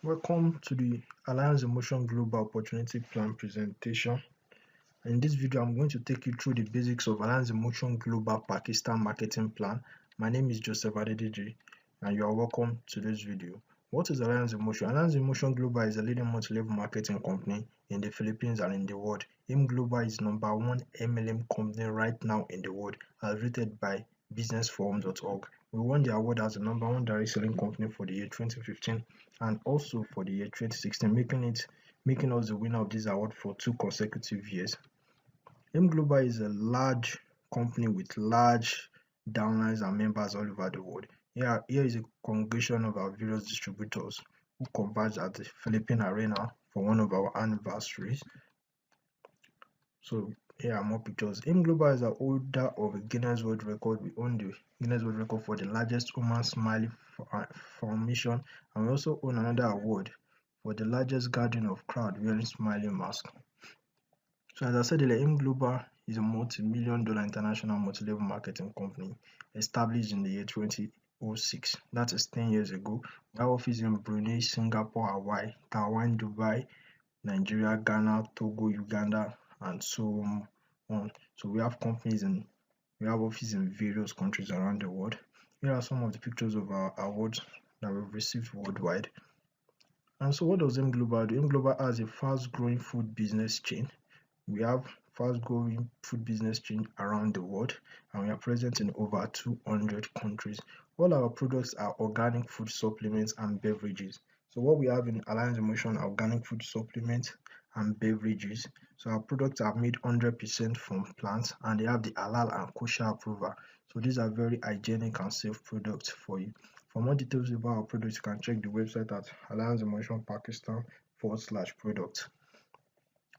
Welcome to the Alliance Emotion Global Opportunity Plan presentation. In this video, I'm going to take you through the basics of Alliance Emotion Global Pakistan Marketing Plan. My name is Joseph Adedeji, and you are welcome to this video. What is Alliance Emotion? Alliance Emotion Global is a leading multi-level marketing company in the Philippines and in the world. AIM Global is #1 MLM company right now in the world, as rated by businessforum.org. We won the award as the #1 direct selling company for the year 2015 and also for the year 2016, making us the winner of this award for 2 consecutive years. AIM Global is a large company with large downlines and members all over the world. Here is a congregation of our various distributors who converge at the Philippine Arena for one of our anniversaries. So here are more pictures. AIM Global is the holder of a Guinness World Record. We own the Guinness World Record for the largest human smiley formation, and we also own another award for the largest gathering of crowd wearing smiling mask. So as I said earlier, AIM Global is a multi-million-dollar international multi-level marketing company established in the year 2006. That is 10 years ago. We have offices in Brunei, Singapore, Hawaii, Taiwan, Dubai, Nigeria, Ghana, Togo, Uganda, and so on. So we have offices in various countries around the world. Here are some of the pictures of our awards that we've received worldwide. And so what does AIM Global do? AIM Global has a fast-growing food business chain. We have fast-growing food business chain around the world, and we are present in over 200 countries. All our products are organic food supplements and beverages. So what we have in Alliance Emotion are organic food supplements and beverages. So our products are made 100% from plants, and they have the halal and kosher approval. So these are very hygienic and safe products for you. For more details about our products, you can check the website at Alliance Emotion Pakistan/products.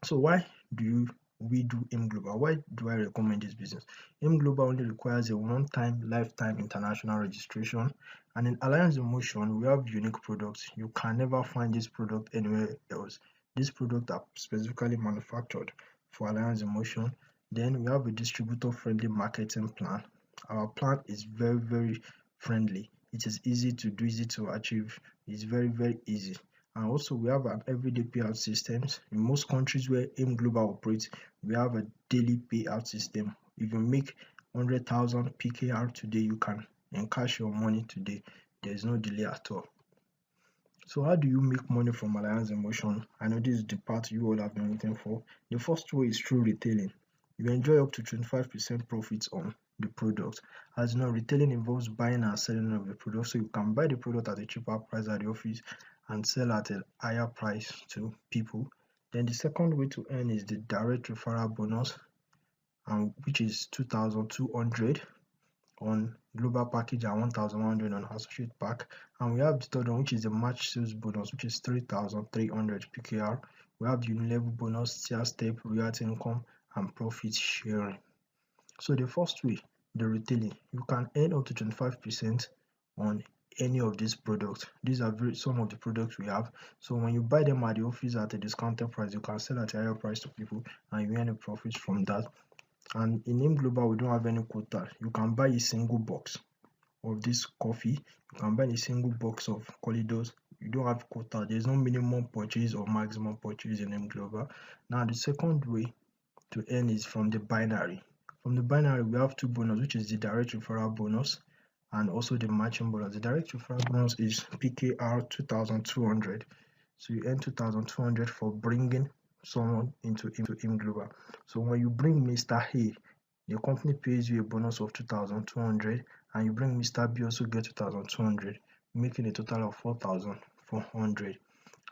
So why do we do AIM Global? Why do I recommend this business? AIM Global only requires a one-time lifetime international registration, and in Alliance Emotion we have unique products. You can never find this product anywhere else. These products are specifically manufactured for Alliance Emotion. Then we have a distributor-friendly marketing plan. Our plan is very friendly. It is easy to do, easy to achieve. It's very easy. And also we have an everyday payout systems. In most countries where AIM Global operates, we have a daily payout system. If you make 100,000 PKR today, you can encash your money today. There is no delay at all. So how do you make money from Alliance Emotion? I know this is the part you all have been waiting for. The first way is through retailing. You enjoy up to 25% profits on the product. As you know, retailing involves buying and selling of the product, so you can buy the product at a cheaper price at the office and sell at a higher price to people. Then the second way to earn is the direct referral bonus, which is 2,200 on global package and 1,100 on associate pack. And we have the third one, which is the match sales bonus, which is 3,300 PKR. We have the unilevel bonus, tier step, royalty income, and profit sharing. So the first way, the retailing, you can earn up to 25% on any of these products. These are some of the products we have. So when you buy them at the office at a discounted price, you can sell at a higher price to people and you earn a profit from that. And in AIM Global, we don't have any quota. You can buy a single box of this coffee. You can buy a single box of Corridors. You don't have quota. There's no minimum purchase or maximum purchase in AIM Global. Now the second way to earn is from the binary. From the binary, we have 2 bonus, which is the direct referral bonus and also the matching bonus. The direct referral bonus is PKR 2,200. So you earn 2,200 for bringing someone into AIM Global. So when you bring Mr. A, the company pays you a bonus of 2,200, and you bring Mr. B, also get 2,200, making a total of 4,400.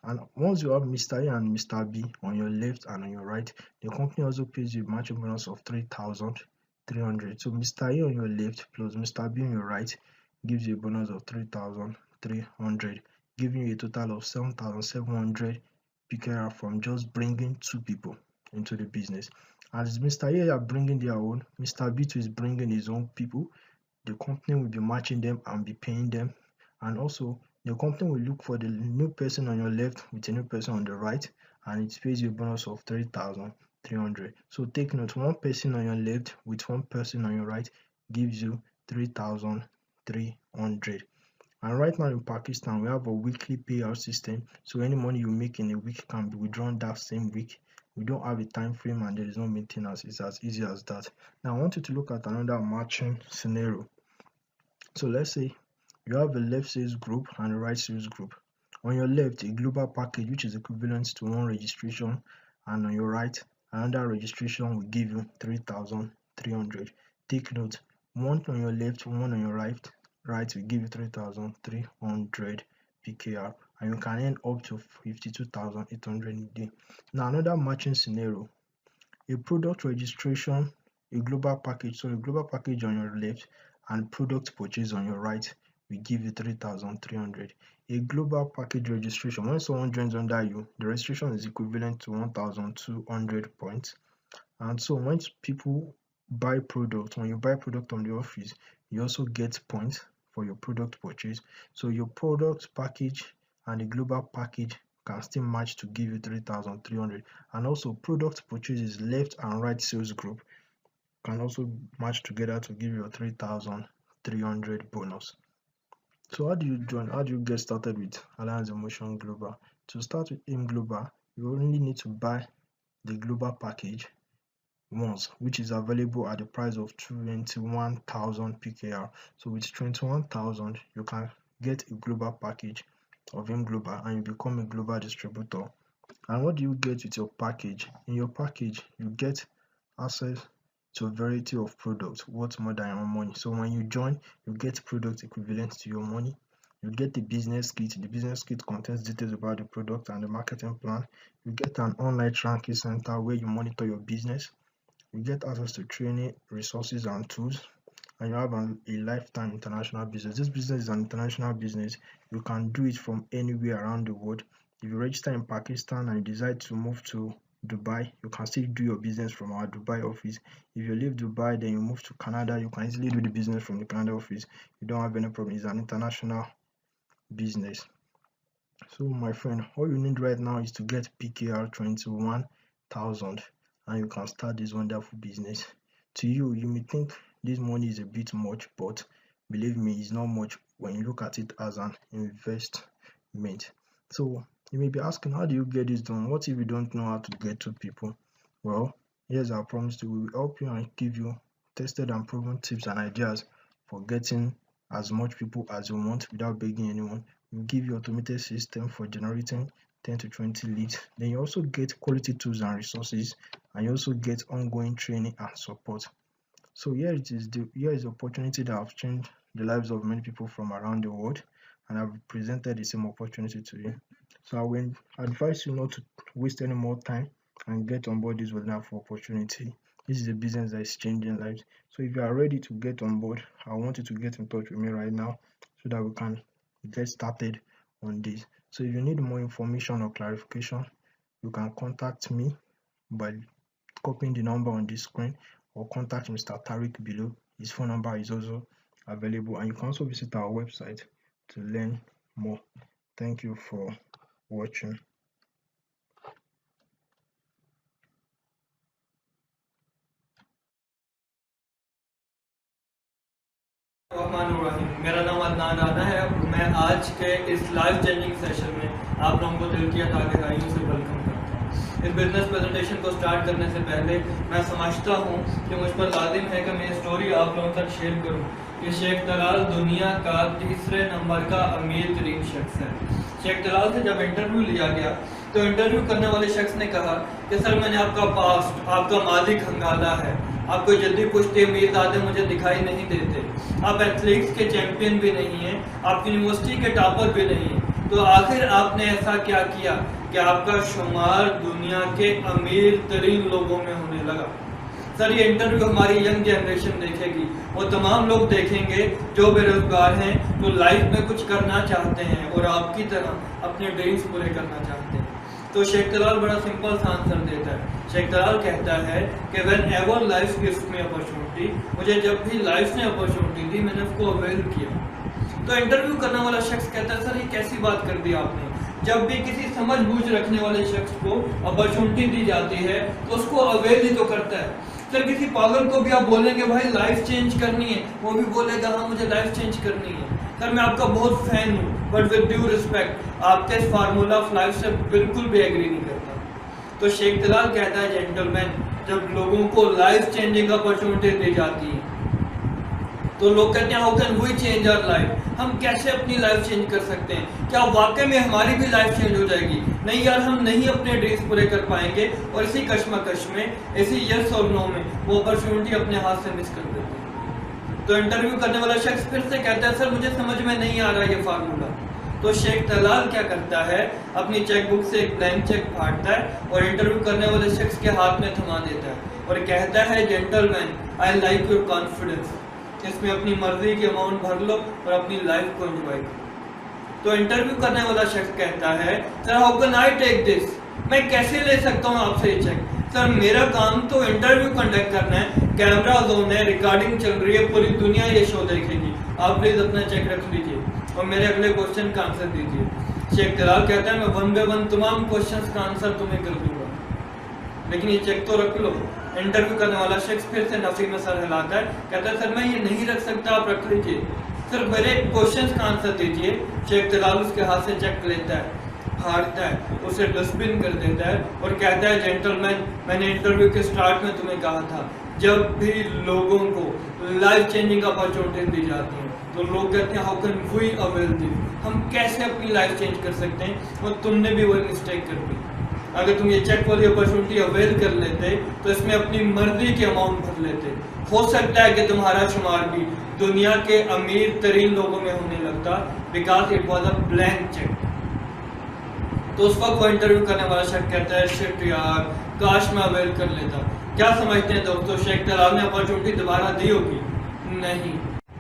And once you have Mr. A and Mr. B on your left and on your right, the company also pays you a matching bonus of 3,300. So Mr. A on your left plus Mr. B on your right gives you a bonus of 3,300, giving you a total of 7,700 PKR from just bringing 2 people into the business. As Mr. A are bringing their own, Mr. B too is bringing his own people. The company will be matching them and be paying them, and also the company will look for the new person on your left with a new person on the right, and it pays you a bonus of 3,300. So take note, 1 person on your left with 1 person on your right gives you 3,300. And right now in Pakistan, we have a weekly payout system. So any money you make in a week can be withdrawn that same week. We don't have a time frame and there is no maintenance. It's as easy as that. Now I want you to look at another matching scenario. So let's say you have a left sales group and a right sales group. On your left, a global package which is equivalent to one registration, and on your right, another registration will give you 3,300. Take note, one on your left, one on your right will give you 3,300 PKR, and you can earn up to 52,800 a day. Now another matching scenario, a product registration, a global package, so a global package on your left and product purchase on your right will give you 3,300. A global package registration, when someone joins under you, the registration is equivalent to 1,200 points. And so when people buy product, when you buy product from the office, you also get points for your product purchase. So your product package and the global package can still match to give you 3,300. And also product purchases left and right sales group can also match together to give you a 3,300 bonus. So how do you join? How do you get started with Alliance Emotion Global? To start with AIM Global, you only need to buy the global package once, which is available at the price of 21,000 PKR. So with 21,000, you can get a global package of AIM Global and you become a global distributor. And what do you get with your package? In your package, you get access to a variety of products worth more than your money. So when you join, you get products equivalent to your money. You get the business kit. The business kit contains details about the product and the marketing plan. You get an online tracking center where you monitor your business. You get access to training, resources, and tools. And you have a lifetime international business. This business is an international business. You can do it from anywhere around the world. If you register in Pakistan and you decide to move to Dubai, you can still do your business from our Dubai office. If you leave Dubai, then you move to Canada, you can easily do the business from the Canada office. You don't have any problem. It's an international business. So my friend, all you need right now is to get PKR 21,000 and you can start this wonderful business. To you, you may think this money is a bit much, but believe me, it's not much when you look at it as an investment. So you may be asking, how do you get this done? What if you don't know how to get to people? Well, here's our promise to we will help you and give you tested and proven tips and ideas for getting as much people as you want without begging anyone. We'll give you automated system for generating 10 to 20 leads. Then you also get quality tools and resources, and you also get ongoing training and support. So here is the opportunity that have changed the lives of many people from around the world, and I've presented the same opportunity to you. So I will advise you not to waste any more time and get on board this wonderful opportunity. This is a business that is changing lives. So if you are ready to get on board, I want you to get in touch with me right now so that we can get started on this. So if you need more information or clarification, you can contact me by copying the number on this screen or contact Mr. Tariq below. His phone number is also available, and you can also visit our website to learn more. Thank you for watching. मेरा नाम अदनान राना है। मैं आज के इस live changing session में आप लोगों को दिल की गहराइयों से वेलकम करता हूँ। इस बिजनेस प्रेजेंटेशन को स्टार्ट करने से पहले मैं समझता हूँ कि मुझ पर लाजिम है कि मैं स्टोरी आप लोगों तक शेयर करूँ कि शेख तलाल दुनिया का तीसरे नंबर का अमीर तरीन शख्स है। शेख तलाल से जब इंटरव्यू लिया गया तो इंटरव्यू करने वाले शख्स ने कहा कि सर मैंने आपका पास्ट, आपका मादी खंगाला है, आपको जल्दी पुश्ती मीरजादे मुझे दिखाई नहीं देते, आप एथलेटिक्स के चैंपियन भी नहीं हैं, आप यूनिवर्सिटी के टॉपर भी नहीं हैं, तो आखिर आपने ऐसा क्या किया कि आपका शुमार दुनिया के अमीर तरीन लोगों में होने लगा। सर ये इंटरव्यू हमारी यंग जनरेशन देखेगी, वो तमाम लोग देखेंगे जो बेरोजगार हैं, जो लाइफ में कुछ करना चाहते हैं और आपकी तरह अपने ड्रीम्स पूरे करना चाहते हैं। तो शेख तलाल बड़ा सिंपल सा आंसर देता है। शेख तलाल कहता है कि when ever life gives me opportunity, मुझे जब भी लाइफ ने अपॉर्चुनिटी दी मैंने उसको अवेल किया। तो इंटरव्यू करने वाला शख्स कहता है सर ये कैसी बात कर दी आपने, जब भी किसी समझ बूझ रखने वाले शख्स को अपॉर्चुनिटी दी जाती है तो उसको अवेल ही तो करता है। सर किसी पागल को भी आप बोलेंगे भाई लाइफ चेंज करनी है, वो भी बोलेगा हाँ मुझे लाइफ चेंज करनी है। सर मैं आपका बहुत फैन हूँ, बट विद ड्यू रिस्पेक्ट आपके इस फार्मूला ऑफ लाइफ से बिल्कुल भी एग्री नहीं करता। तो शेख तलाल कहता है जेंटलमैन, जब लोगों को लाइफ चेंजिंग अपॉर्चुनिटी दी जाती है तो लोग कहते हैं how can we change our life, हम कैसे अपनी लाइफ चेंज कर सकते हैं, क्या वाकई में हमारी भी लाइफ चेंज हो जाएगी? नहीं यार, हम नहीं अपने ड्रीम्स पूरे कर पाएंगे और इसी कश्मकश में, इसी यस और नो में वो अपॉर्चुनिटी अपने हाथ से मिस कर देते हैं। तो इंटरव्यू करने वाला शख्स फिर से कहता है सर मुझे समझ में नहीं आ रहा ये फार्मूला। तो शेख तलाल क्या करता है, अपनी चेकबुक से एक ब्लैंक चेक फाड़ता है और इंटरव्यू करने वाले शख्स के हाथ में थमा देता है और कहता है gentleman I like your confidence, इसमें अपनी मर्जी की अमाउंट भर लो और अपनी लाइफ को एंजॉय करो। तो इंटरव्यू करने वाला शख्स कहता है sir how can I take this, मैं कैसे ले सकता हूँ आपसे ये चेक? सर मेरा काम तो इंटरव्यू कंडक्ट करना है, कैमरा जोन है, रिकॉर्डिंग चल रही है, पूरी दुनिया ये शो देखेगी, आप प्लीज अपना चेक रख लीजिए और मेरे अगले क्वेश्चन का आंसर दीजिए। शेख तलाल कहता है मैं 1 by 1 तमाम क्वेश्चंस का आंसर तुम्हें कर दूंगा, लेकिन ये चेक तो रख लो। इंटरव्यू करने वाला शख्स फिर से नफी में सर हिलाता है, कहता है सर मैं ये नहीं रख सकता, आप रख लीजिए, सर मेरे क्वेश्चंस का आंसर दीजिए। शेख तलाल उसके हाथ से चेक लेता है, फाड़ता है, उसे डस्टबिन कर देता है और कहता है जेंटलमैन, मैंने इंटरव्यू के स्टार्ट में तुम्हें कहा था जब भी लोगों को लाइफ चेंजिंग अपॉर्चुनिटी दी जाती है तो लोग कहते हैं how can we avail this, हम कैसे अपनी लाइफ चेंज कर सकते हैं, और तुमने भी वही मिस्टेक कर दी। अगर तुम ये चेक वाली अपॉर्चुनिटी अवेल कर लेते तो इसमें अपनी मर्जी के अमाउंट भर लेते, हो सकता है कि तुम्हारा शुमार भी दुनिया के अमीर तरीन लोगों में होने लगता, because it was a blank cheque. तो उस वक्त वो इंटरव्यू करने वाला शख्स कहता है शिट यार, काश मैं अवेल कर लेता। क्या समझते हैं दोस्तों, शेख तलाल ने अपॉर्चुनिटी दोबारा दी होगी? नहीं,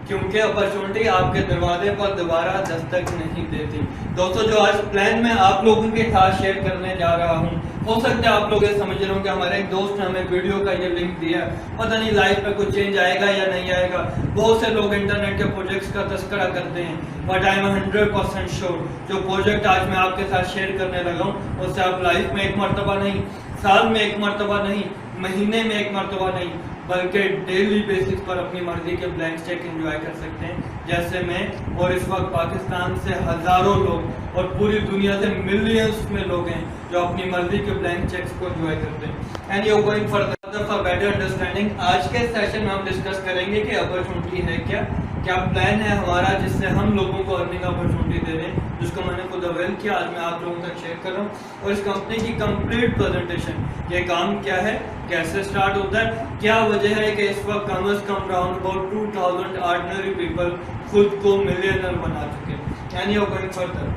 क्योंकि अपॉर्चुनिटी आपके दरवाजे पर दोबारा दस्तक नहीं देती। दोस्तों जो आज प्लान में आप लोगों के साथ शेयर करने जा रहा हूँ, हो सकता है आप लोग ये समझ रहे हो कि हमारे एक दोस्त ने हमें वीडियो का ये लिंक दिया, पता नहीं लाइफ में कुछ चेंज आएगा या नहीं आएगा। बहुत से लोग इंटरनेट के प्रोजेक्ट्स का तस्करा करते हैं, बट आई एम 100% श्योर जो प्रोजेक्ट आज मैं आपके साथ शेयर करने लगा हूँ उससे आप लाइफ में एक मरतबा नहीं, साल में एक मरतबा नहीं, महीने में एक मरतबा नहीं, बल्कि डेली बेसिस पर अपनी मर्जी के ब्लैंक चेक एंजॉय कर सकते हैं, जैसे मैं। और इस वक्त पाकिस्तान से हजारों लोग और पूरी दुनिया से मिलियंस में लोग हैं जो अपनी मर्जी के ब्लैंक चेक्स को एंजॉय करते हैं। And you going for better understanding, आज के सेशन में हम डिस्कस करेंगे कि अपॉर्चुनिटी है क्या प्लान है हमारा जिससे हम लोगों को अर्निंग अपॉर्चुनिटी दे दें, जिसको मैंने खुद अवेल किया, आज मैं आप लोगों तक शेयर कर रहा हूँ। और इस कंपनी की कंप्लीट प्रेजेंटेशन, ये काम क्या है, कैसे स्टार्ट होता है, क्या वजह है कि इस वक्त कम अज कम अराउंड अबाउट 2000 ऑर्डिनरी पीपल खुद को मिलियनर बना चुके हैं। यानी वो गोइंग फर्दर,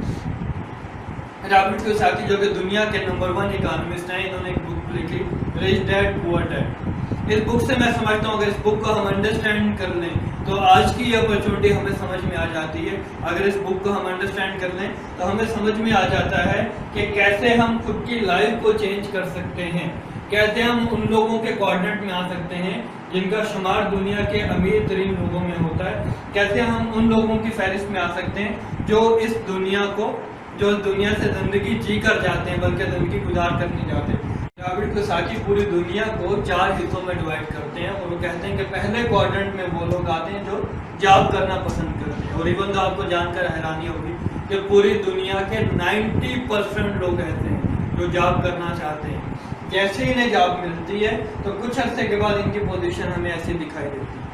रॉबर्ट कियोसाकी जो कि दुनिया के नंबर 1 इकोनॉमिस्ट हैं, इन्होंने एक बुक लिखी रिच डैड पुअर डैड। इस बुक से मैं समझता हूँ अगर इस बुक को हम अंडरस्टैंड कर लें तो आज की ये अपॉर्चुनिटी हमें समझ में आ जाती है। अगर इस बुक को हम अंडरस्टैंड कर लें तो हमें समझ में आ जाता है कि कैसे हम खुद की लाइफ को चेंज कर सकते हैं, कैसे हम उन लोगों के कोऑर्डिनेट में आ सकते हैं जिनका शुमार दुनिया के अमीर तरीन लोगों में होता है, कैसे हम उन लोगों की फहरिस्त में आ सकते हैं जो इस दुनिया को, जो दुनिया से जिंदगी जी कर जाते हैं बल्कि जिंदगी गुजार कर नहीं जाते। रॉबर्ट कियोसाकी पूरी दुनिया को 4 हिस्सों में डिवाइड करते हैं और वो कहते हैं कि पहले क्वाड्रेंट में वो लोग आते हैं जो जॉब करना पसंद करते हैं। और इवन तो आपको जानकर हैरानी होगी कि पूरी दुनिया के 90% लोग ऐसे हैं जो जॉब करना चाहते हैं। जैसे ही इन्हें जॉब मिलती है तो कुछ अर्से के बाद इनकी पोजीशन हमें ऐसी दिखाई देती है।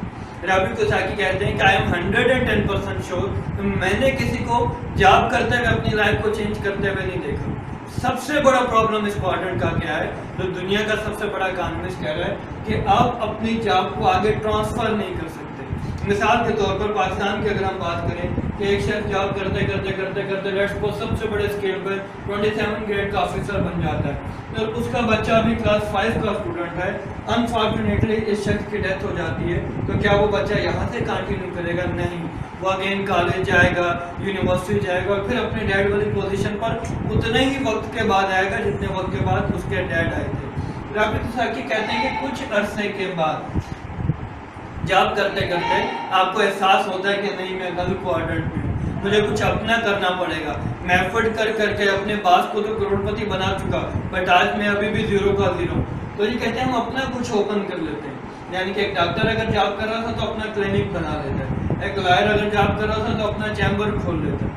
रॉबर्ट कियोसाकी कहते हैं कि आई एम 110% श्योर मैंने किसी को जॉब करते हुए अपनी लाइफ को चेंज करते हुए नहीं देखा। सबसे बड़ा प्रॉब्लम इस क्वाड्रेंट का क्या है, जो दुनिया का सबसे बड़ा इकोनॉमिस्ट कह रहा है कि आप अपनी जॉब को आगे ट्रांसफर नहीं कर सकते। मिसाल के तौर पर पाकिस्तान की अगर हम बात करें कि एक शख्स जॉब करते करते करते करते लेट्स सपोज सबसे बड़े स्केल पर 27 ग्रेड का ऑफिसर बन जाता है, तो उसका बच्चा भी क्लास 5 का स्टूडेंट है, अनफॉर्चुनेटली इस शख्स की डेथ हो जाती है, तो क्या वो बच्चा यहाँ से कंटिन्यू करेगा? नहीं, वो अगेन कॉलेज जाएगा, यूनिवर्सिटी जाएगा और फिर अपने डैड वाली पोजीशन पर उतने ही वक्त के बाद आएगा जितने वक्त के बाद उसके डैड आए थे। रॉबर्ट कियोसाकी कहते हैं कि कुछ अरसे के बाद जॉब करते करते आपको एहसास होता है कि नहीं मैं गलत क्वाड्रेंट में हूँ, मुझे कुछ अपना करना पड़ेगा। मैं एफर्ट कर करके अपने बास को तो करोड़पति बना चुका, बट आज मैं अभी भी 0 का 0। तो ये कहते हैं हम अपना कुछ ओपन कर लेते हैं, यानी कि एक डॉक्टर अगर जॉब कर रहा था तो अपना क्लिनिक बना लेता है, एक लॉयर अगर जॉब कर रहा था तो अपना चैम्बर खोल लेता है।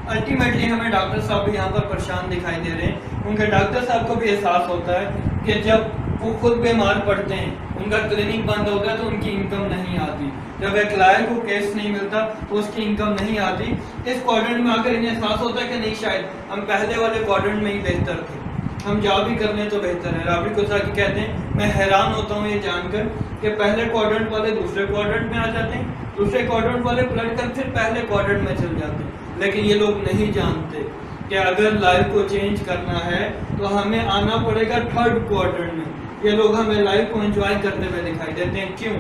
अल्टीमेटली हमें डॉक्टर साहब भी यहाँ पर परेशान दिखाई दे रहे हैं। उनके डॉक्टर साहब को भी एहसास होता है कि जब वो खुद बीमार पड़ते हैं, उनका क्लिनिक बंद होता है तो उनकी इनकम नहीं आती, जब एक लॉयर को केस नहीं मिलता तो उसकी इनकम नहीं आती। इस क्वाड्रेंट में आकर इन्हें एहसास होता है कि नहीं, शायद हम पहले वाले क्वाड्रेंट में ही बेहतर थे, हम जॉब ही कर लें तो बेहतर है। राबिट कियोसाकी कहते हैं मैं हैरान होता हूँ ये जानकर कि पहले क्वाड्रेंट वाले दूसरे क्वाड्रेंट में आ जाते हैं, दूसरे क्वाड्रेंट वाले पलट कर फिर पहले क्वाड्रेंट में चल जाते हैं। लेकिन ये लोग नहीं जानते कि अगर लाइफ को चेंज करना है तो हमें आना पड़ेगा थर्ड क्वाड्रेंट में। ये लोग हमें लाइफ को एंजॉय करते हुए दिखाई देते हैं, क्यों?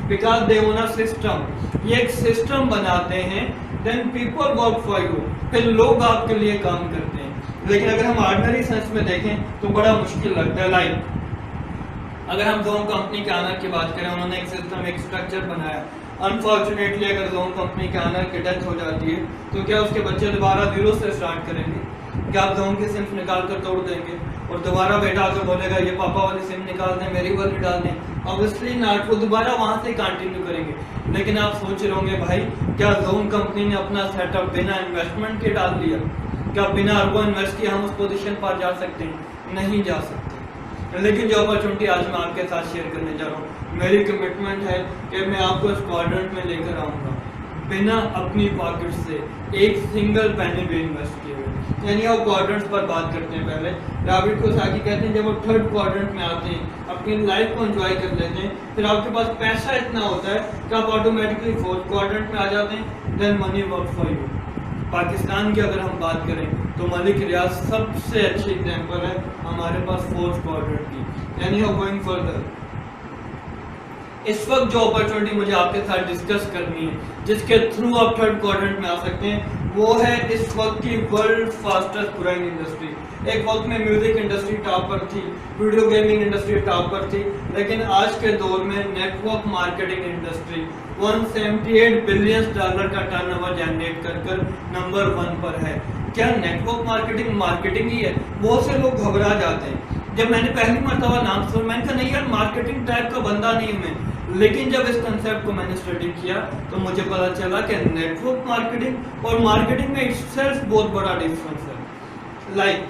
Because they own a system, ये एक सिस्टम बनाते हैं, then people work for you, फिर लोग आपके लिए काम करते हैं। लेकिन अगर हम ऑर्डिनरी सेंस में देखें तो बड़ा मुश्किल लगता है। लाइक अगर हम जोन कंपनी के ऑनर की बात करें, उन्होंने एक सिस्टम, एक स्ट्रक्चर बनाया। अनफॉर्चुनेटली अगर जोन कंपनी के ऑनर की डेथ हो जाती है तो क्या उसके बच्चे दोबारा जीरो से स्टार्ट करेंगे? क्या आप जोन की सिम निकाल कर तोड़ देंगे और दोबारा बेटा आकर बोलेगा ये पापा वाली सिम निकाल दें, मेरी वाली डाल दें? ऑब्वियसली नॉट, वो दोबारा वहां से कंटिन्यू करेंगे। लेकिन आप सोच रहे होंगे भाई, क्या जोन कंपनी ने अपना सेटअप बिना इन्वेस्टमेंट के डाल दिया? क्या बिना अरबों इन्वेस्ट किए हम उस पोजीशन पर जा सकते हैं? नहीं जा सकते। लेकिन जो अपॉर्चुनिटी आज मैं आपके साथ शेयर करने जा रहा हूँ, मेरी कमिटमेंट है कि मैं आपको इस क्वाड्रेंट में लेकर आऊँगा बिना अपनी पॉकेट से एक सिंगल पैनी भी इन्वेस्ट किए हुए। यानी आप क्वाड्रेंट्स पर बात करते हैं। पहले राबिट कियोसाकी कहते हैं जब वो थर्ड क्वाड्रेंट में आते हैं, अपनी लाइफ को एंजॉय कर लेते हैं, फिर आपके पास पैसा इतना होता है कि आप ऑटोमेटिकली फोर्थ क्वाड्रेंट में आ जाते हैं, then money work for you. Pakistan की अगर हम बात करें तो मलिक रियाज सबसे अच्छी एग्जांपल है हमारे पास फोर्थ क्वाड्रेंट की, यानी गोइंग फर्दर। इस वक्त जो अपॉर्चुनिटी मुझे आपके साथ डिस्कस करनी है, जिसके थ्रू आप थर्ड क्वाड्रेंट में आ सकते हैं, वो है इस वक्त की वर्ल्ड फास्टेस्ट ग्रोइंग इंडस्ट्री। एक वक्त में म्यूजिक इंडस्ट्री टॉप पर थी, वीडियो गेमिंग इंडस्ट्री टॉप पर थी, लेकिन आज के दौर में नेटवर्क मार्केटिंग इंडस्ट्री $178 बिलियन का टर्नओवर जनरेट कर नंबर 1 पर है। क्या नेटवर्क मार्केटिंग ही है? बहुत से लोग घबरा जाते हैं। जब मैंने पहली मरतबा नाम सुना, मैंने कहा नहीं यार, मार्केटिंग टाइप का बंदा नहीं हूं मैं। लेकिन जब इस कंसेप्ट को मैंने स्टडी किया तो मुझे पता चला कि नेटवर्क मार्केटिंग और मार्केटिंग में इटसेल्फ बहुत बड़ा डिफरेंस है। लाइक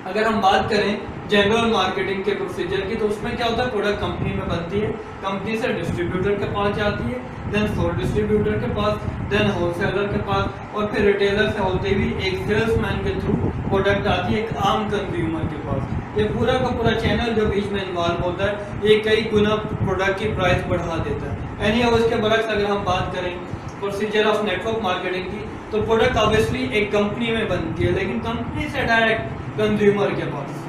अगर हम बात करें जनरल मार्केटिंग के प्रोसीजर की, तो उसमें क्या होता है, प्रोडक्ट कंपनी में बनती है, कंपनी से डिस्ट्रीब्यूटर के पास जाती है, देन फोर डिस्ट्रीब्यूटर के पास, देन होलसेलर के पास, और फिर रिटेलर से होते हुए एक सेल्समैन के थ्रू प्रोडक्ट आती है एक आम कंज्यूमर के पास। ये पूरा का पूरा चैनल जो बीच में इन्वॉल्व होता है, ये कई गुना प्रोडक्ट की प्राइस बढ़ा देता है। एनी उसके बरक्स अगर हम बात करें प्रोसीजर ऑफ नेटवर्क मार्केटिंग की, तो प्रोडक्ट ऑब्वियसली एक कंपनी में बनती है, लेकिन कंपनी से डायरेक्ट कंज्यूमर के पास।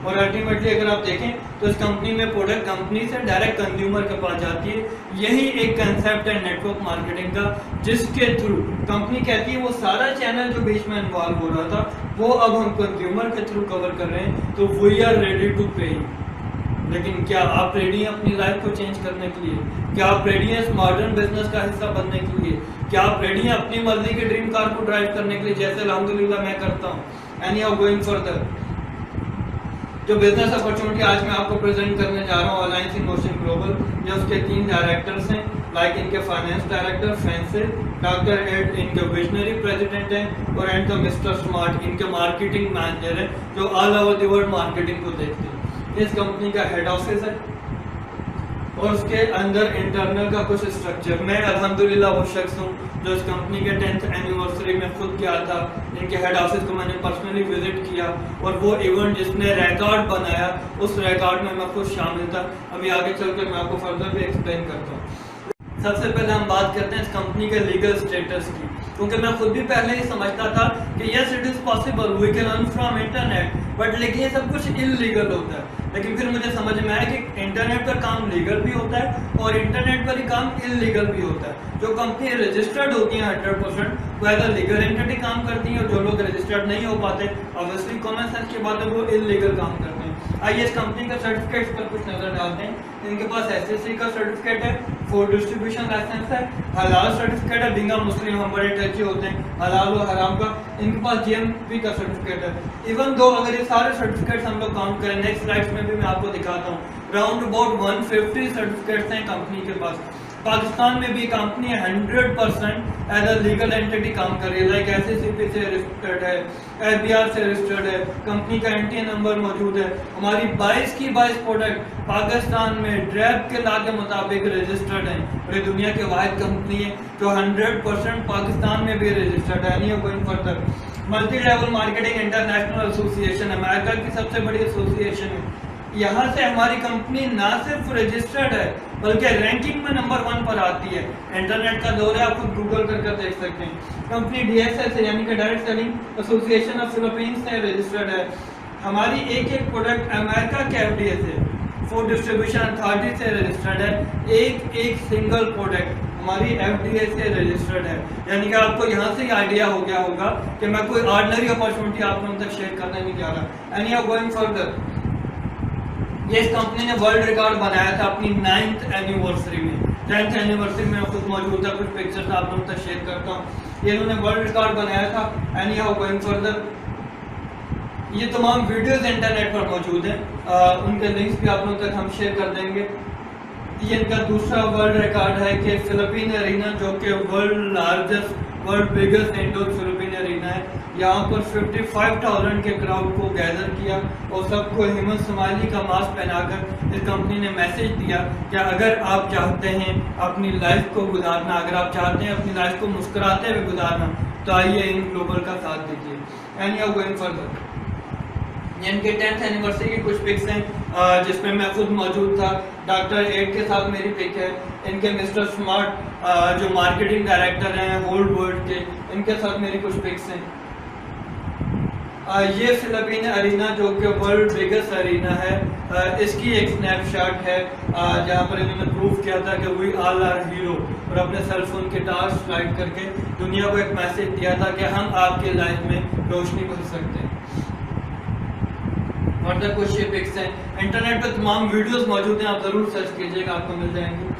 और अल्टीमेटली अगर आप देखें तो इस कंपनी में प्रोडक्ट कंपनी से डायरेक्ट कंज्यूमर के पास जाती है। यही एक कंसेप्ट है नेटवर्क मार्केटिंग का, जिसके थ्रू कंपनी कहती है वो सारा चैनल जो बीच में इन्वॉल्व हो रहा था, वो अब हम कंज्यूमर के थ्रू कवर कर रहे हैं, तो वी आर रेडी टू पे। लेकिन क्या आप रेडी हैं अपनी लाइफ को चेंज करने के लिए? क्या आप रेडी हैं इस मॉडर्न बिजनेस का हिस्सा बनने के लिए? क्या आप रेडी हैं अपनी मर्जी की ड्रीम कार को ड्राइव करने के लिए, जैसे अल्हम्दुलिल्लाह मैं करता हूँ? And you are going further. जो बिजनेस अपॉर्चुनिटी आज मैं आपको प्रेजेंट करने जा रहा हूँ, अलायंस इन मोशन ग्लोबल, ये उसके 3 डायरेक्टर्स हैं। लाइक इनके finance director Francis, doctor Ed इनके विजनरी प्रेसिडेंट हैं, और एंड द मिस्टर स्मार्ट इनके मार्केटिंग मैनेजर हैं, जो all over the world marketing को देखते हैं। इस कंपनी का हेड ऑफिस है और उसके अंदर इंटरनल का कुछ स्ट्रक्चर। मैं अल्हम्दुलिल्लाह वो शख्स हूँ जो इस कंपनी के 10th एनिवर्सरी में खुद गया था, इनके हेड ऑफिस को मैंने पर्सनली विजिट किया, और वो इवेंट जिसने रिकॉर्ड बनाया, उस रिकॉर्ड में मैं खुद शामिल था। अभी आगे चलकर मैं आपको फर्दर भी एक्सप्लेन करता हूँ। सबसे पहले हम बात करते हैं इस कंपनी के लीगल स्टेटस की, क्योंकि मैं खुद भी पहले ही समझता था कि yes it is possible, we can earn from internet, but लेकिन ये सब कुछ इलीगल होता है। लेकिन फिर मुझे समझ में आया कि इंटरनेट पर काम लीगल भी होता है और इंटरनेट पर ही काम इलीगल भी होता है। जो कंपनी रजिस्टर्ड होती है 100% वो एज अ लीगल एंटिटी काम करती है, और जो लोग रजिस्टर्ड नहीं हो पाते, ऑब्वियसली कॉमन सेंस की बात है, वो इलीगल काम करते हैं। आइए इस कंपनी का सर्टिफिकेट्स पर कुछ नजर डालते हैं। इनके पास SSC का सर्टिफिकेट है, फूड डिस्ट्रीब्यूशन लाइसेंस है, हलाल सर्टिफिकेट है, बिंगा मुस्लिम हम बड़े टची होते हैं हलाल और हराम का, इनके पास GMP का सर्टिफिकेट है। इवन दो अगर ये सारे सर्टिफिकेट्स हम लोग काउंट करें, नेक्स्ट स्लाइड्स में भी मैं आपको दिखाता हूँ, राउंड अबाउट 150 सर्टिफिकेट्स हैं कंपनी के पास। पाकिस्तान में भी company 100% as a legal entity काम कर रही है, लाइक SACP से रजिस्टर्ड है, FBR से रजिस्टर्ड है, कंपनी का NTA नंबर मौजूद है। हमारी 22 की 22 प्रोडक्ट पाकिस्तान में ड्रैब के लॉ के मुताबिक रजिस्टर्ड हैं, और ये दुनिया की वाहिद कंपनी है जो 100% पाकिस्तान में भी रजिस्टर्ड है। नहीं going further, multi level marketing international association America की सबसे बड़ी एसोसिएशन है। यहाँ से हमारी कंपनी ना सिर्फ रजिस्टर्ड है बल्कि रैंकिंग में नंबर 1 पर आती है। इंटरनेट का दौर है, आप खुद गूगल करके देख सकते हैं। कंपनी DSS है, यानी कि direct selling association of Philippines से रजिस्टर्ड है। हमारी एक एक प्रोडक्ट अमेरिका के FDA से, फूड डिस्ट्रीब्यूशन अथॉरिटी से रजिस्टर्ड है। एक एक सिंगल प्रोडक्ट हमारी FDA से रजिस्टर्ड है, यानी कि आपको यहाँ से ही आइडिया हो गया होगा कि मैं कोई ऑर्डिनरी अपॉर्चुनिटी आप लोगों तक शेयर करने नहीं जा रहा। एंड यू गोइंग फर्दर, ये इस कंपनी ने वर्ल्ड रिकॉर्ड बनाया था अपनी 9th एनिवर्सरी में। 10th एनिवर्सरी में खुद मौजूद था, कुछ पिक्चर्स आप लोगों तक शेयर करता हूँ। ये इन्होंने वर्ल्ड रिकॉर्ड बनाया था। एंड हाउ गोइंग फर्दर, ये तमाम वीडियोस इंटरनेट पर मौजूद हैं, उनके लिंक्स भी आप लोगों तक हम शेयर कर देंगे। ये इनका दूसरा वर्ल्ड रिकॉर्ड है कि फिलिपीन एरिना, जो कि world biggest indoor Philippine arena है, यहाँ पर 55,000 के क्राउड को गैदर किया और सबको हेमंत सोमाली का मास्क पहनाकर इस कंपनी ने मैसेज दिया कि अगर आप चाहते हैं अपनी लाइफ को गुजारना, अगर आप चाहते हैं अपनी लाइफ को मुस्कुराते हुए गुजारना, तो आइए इन ग्लोबल का साथ दीजिए। एंड यू गोइंग फर्दर, इनके 10th एनिवर्सरी की कुछ पिक्स हैं जिसमें मैं खुद मौजूद था। डॉक्टर 8 के साथ मेरी पिक है। इनके मिस्टर स्मार्ट जो मार्केटिंग डायरेक्टर हैं होल वर्ल्ड के, इनके साथ मेरी कुछ पिक्स हैं। ये फिलिपीन एरिना जो कि वर्ल्ड बिगेस्ट एरिना है, इसकी एक स्नैपशॉट है जहाँ पर इन्होंने प्रूव किया था कि वी ऑल आर हीरो, और अपने सेलफोन के टॉर्च स्लाइड करके दुनिया को एक मैसेज दिया था कि हम आपके लाइफ में रोशनी भर सकते हैं। और तक कुछ ये पिक्स हैं, इंटरनेट पर तमाम वीडियोस मौजूद हैं, आप ज़रूर सर्च कीजिएगा, आपको मिल जाएंगे।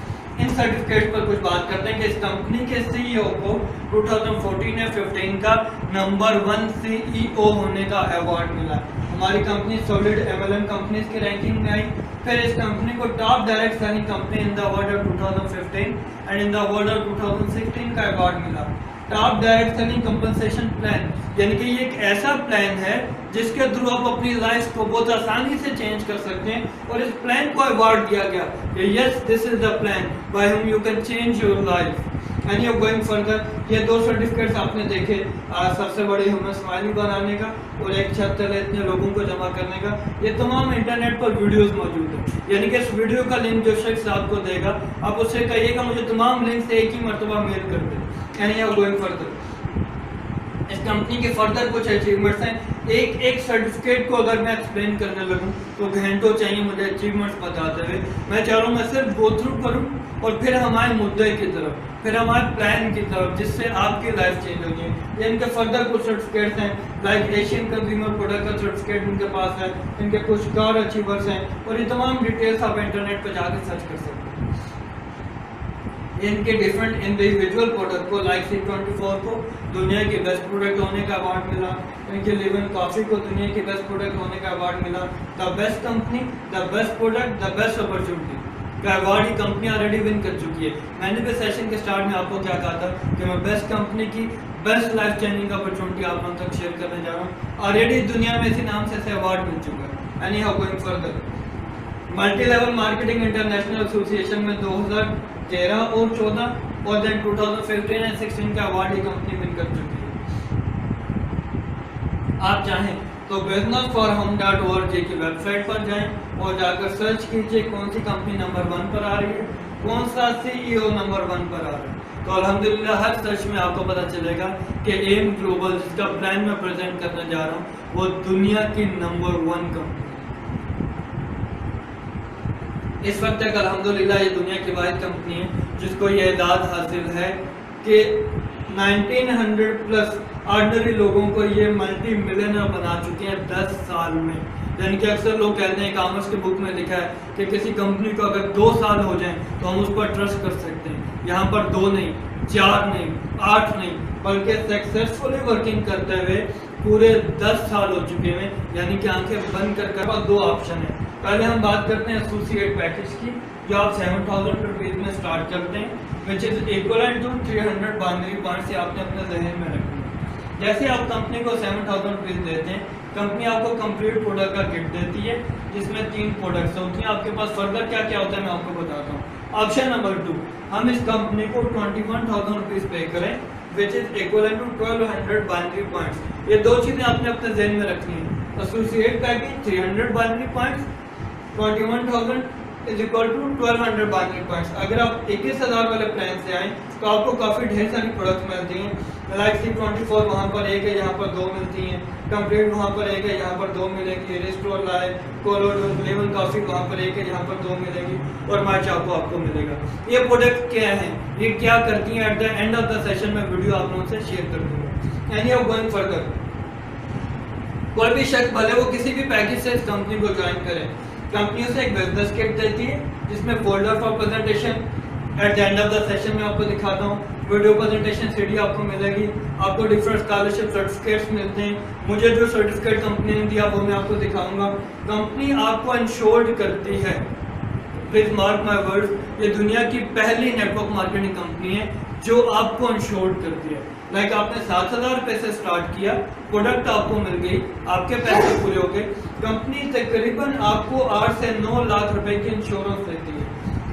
इन सर्टिफिकेट पर कुछ बात करते हैं कि इस कंपनी के CEO को 2014 या 15 का नंबर 1 CEO होने का अवार्ड मिला। हमारी कंपनी सॉलिड MLM कंपनीज की रैंकिंग में आई। फिर इस कंपनी को top direct selling company in the world of 2015 and in the world of 2016 का अवार्ड मिला। Top direct selling compensation plan, यानी कि ये एक ऐसा प्लान है जिसके थ्रू आप अपनी लाइफ को बहुत आसानी से चेंज कर सकते हैं, और इस प्लान को अवार्ड दिया गया कि yes this is the plan by whom you can change your life. And you going further, ये दो सर्टिफिकेट्स आपने देखे, सबसे बड़े ह्यूमन स्माइली बनाने का और एक छत तले इतने लोगों को जमा करने का। ये तमाम इंटरनेट पर वीडियोस मौजूद है, यानी कि इस वीडियो का लिंक जो शख्स आपको देगा, आप उससे कहिएगा मुझे तमाम लिंक से एक ही मरतबा मेल कर दे। एंड यू गोइंग फर्दर, इस कंपनी के फर्दर कुछ अचीवमेंट्स हैं। एक एक सर्टिफिकेट को अगर मैं एक्सप्लेन करने लगूं तो घंटों चाहिए मुझे अचीवमेंट्स बताते हुए। मैं चाह रहा हूँ मैं सिर्फ गो थ्रू करूँ और फिर हमारे मुद्दे की तरफ, फिर हमारे प्लान की तरफ, जिससे आपकी लाइफ चेंज होगी। ये इनके फर्दर कुछ सर्टिफिकेट्स हैं, लाइक एशियन कंज्यूमर प्रोडक्ट का सर्टिफिकेट इनके पास है, इनके कुछ कार अचीवर्स हैं, और ये तमाम डिटेल्स आप इंटरनेट पर जाकर सर्च कर सकते हैं। इनके डिफरेंट इंडिविजुअल प्रोडक्ट को, लाइक C24 को दुनिया के बेस्ट प्रोडक्ट होने का अवार्ड मिला, इनके लिवन कॉफ़ी को दुनिया के बेस्ट प्रोडक्ट होने का अवार्ड मिला। The best company, the best product, the best opportunity का अवार्ड ही कंपनी ऑलरेडी विन कर चुकी है। मैंने भी सेशन के स्टार्ट में आपको क्या कहा था कि मैं बेस्ट कंपनी की बेस्ट लाइफ चेंजिंग अपॉर्चुनिटी आप लोगों तक शेयर करने जा रहा हूँ। ऑलरेडी दुनिया में इसी नाम से अवार्ड मिल चुका है। Any how going further, multi level marketing international association में 2013 और 14 और देन 2015 एंड 16 का अवार्ड ही कंपनी विन कर चुकी है। आप चाहें तो businessforhome.org की वेबसाइट पर जाएं और जाकर सर्च कीजिए कौन सी कंपनी नंबर 1 पर आ रही है, कौन सा CEO नंबर 1 पर आ रहा है। तो अल्हम्दुलिल्लाह हर सर्च में आपको पता चलेगा कि एम ग्लोबल, जिसका प्लान मैं प्रेजेंट करने जा रहा हूँ, वो दुनिया की नंबर 1 कंपनी। इस वक्त तक अल्हम्दुलिल्लाह ये दुनिया की वाहिद कंपनी है जिसको ये एदाद हासिल है कि 1900 प्लस ऑर्डिनरी लोगों को ये मल्टी मिलियनर बना चुके हैं 10 साल में। यानी कि अक्सर लोग कहते हैं, कॉमर्स के बुक में लिखा है कि किसी कंपनी को अगर 2 साल हो जाएं तो हम उस पर ट्रस्ट कर सकते हैं। यहाँ पर 2 नहीं, 4 नहीं, 8 नहीं, बल्कि सक्सेसफुली वर्किंग करते हुए पूरे 10 साल हो चुके हैं। यानी कि आंखें बंद कर 2 ऑप्शन है। पहले हम बात करते हैं एसोसिएट पैकेज की, जो आप 7,000 रुपीज़ में स्टार्ट करते हैं, which is equal to 300 binary points. से आपने अपने जहन में रखना है। जैसे आप कंपनी को 7,000 रुपीज़ देते हैं, कंपनी आपको कंप्लीट प्रोडक्ट का किट देती है, जिसमें 3 प्रोडक्ट्स होती हैं। आपके पास फर्दर क्या क्या होता है मैं आपको बताता हूँ। ऑप्शन नंबर 2, हम इस कंपनी को 21,000 रुपीज़ पे करें, which is equal to 1200 binary points. ये 2 चीज़ें आपने अपने जहन में रखनी है। Associate package 300 binary points, 21,000 is equal to 1200 binary points. अगर आप 21,000 वाले प्लान से आए तो आपको काफ़ी ढेर सारी प्रोडक्ट्स मिलती हैं। लाइक C24 वहाँ पर एक है, यहाँ पर 2 मिलती हैं। कंप्लीट वहाँ पर एक है, यहाँ पर 2 मिलेगी। रिस्टोर लाइव, कोलोड, लेमन कॉफ़ी वहाँ पर एक है, यहाँ पर 2 मिलेगी। और मार्च आपको मिलेगा। ये प्रोडक्ट क्या है, ये क्या करती हैं, eight the end of the session में वीडियो आप लोगों से शेयर कर दूँगा। एनी ऑफ गोइंग फर्दर, कोई भी शख्स भले वो किसी भी पैकेज से इस कंपनी को ज्वाइन करे, कंपनी उसे एक बिजनेस किट देती है जिसमें folder for presentation, eight the end of the session में आपको दिखाता हूँ, वीडियो प्रेजेंटेशन सीडी आपको मिलेगी। आपको डिफरेंट स्कॉलरशिप सर्टिफिकेट्स मिलते हैं। मुझे जो सर्टिफिकेट कंपनी ने दिया वो मैं आपको दिखाऊंगा। कंपनी आपको इंश्योर्ड करती है, प्लीज मार्क माय वर्ड्स, ये दुनिया की पहली नेटवर्क मार्केटिंग कंपनी है जो आपको इंश्योर्ड करती है। लाइक आपने 7,000 रुपये से स्टार्ट किया, प्रोडक्ट आपको मिल गई, आपके पैसे पूरे हो गए, कंपनी तकरीबन आपको 8 से 9 लाख रुपए की इंश्योरेंस देती है।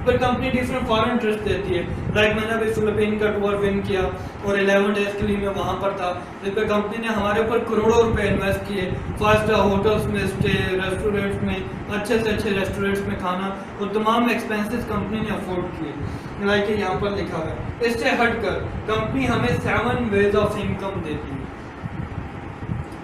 पर कंपनी डिफरेंट फॉरेन ट्रस्ट देती है। लाइक मैंने अभी फिलिपीन का टूर विन किया और 11 डेज के लिए मैं वहाँ पर था, जिस पर कंपनी ने हमारे ऊपर करोड़ों रुपए इन्वेस्ट किए। 5 स्टार होटल्स में स्टे, रेस्टोरेंट्स में, अच्छे से अच्छे रेस्टोरेंट्स में खाना, और तमाम एक्सपेंसेस कंपनी ने अफोर्ड किए। लाइक यहाँ पर लिखा हुआ है। इससे हटकर कंपनी हमें 7 वेज ऑफ इनकम देती है।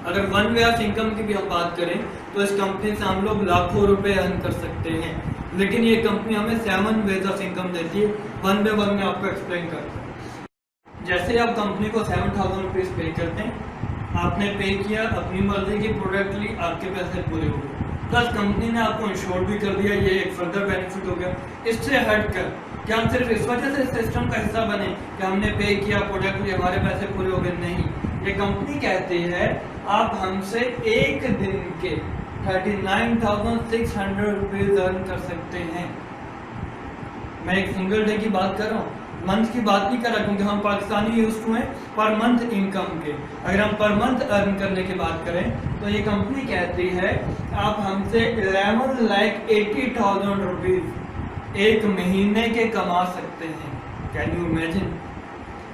अगर 1 वे ऑफ इनकम की भी हम बात करें तो इस कंपनी से हम लोग लाखों रुपए अर्न कर सकते हैं, लेकिन ये कंपनी हमें 7 वेज ऑफ इनकम देती है। 1 बाय 1 में आपको एक्सप्लेन करता हूँ। जैसे आप कंपनी को 7,000 रुपीज़ पे करते हैं, आपने पे किया, अपनी मर्जी की प्रोडक्ट ली, आपके पैसे पूरे हो गए, प्लस कंपनी ने आपको इंश्योर भी कर दिया। ये एक फर्दर बेनिफिट हो गया। इससे हटकर क्या हम सिर्फ इस वजह से सिस्टम का हिस्सा बने कि हमने पे किया, प्रोडक्ट लिए, हमारे पैसे पूरे हो गए? नहीं, ये कंपनी कहती है आप हमसे एक दिन के 39,600 रुपीज़ अर्न कर सकते हैं। मैं एक सिंगल डे की बात कर रहा हूँ, मंथ की बात नहीं कर रहा, क्योंकि हम पाकिस्तानी यूज टू हैं पर मंथ इनकम के। अगर हम पर मंथ अर्न करने की बात करें तो ये कंपनी कहती है आप हमसे 11,80,000 रुपीज़ एक महीने के कमा सकते हैं। Can you imagine?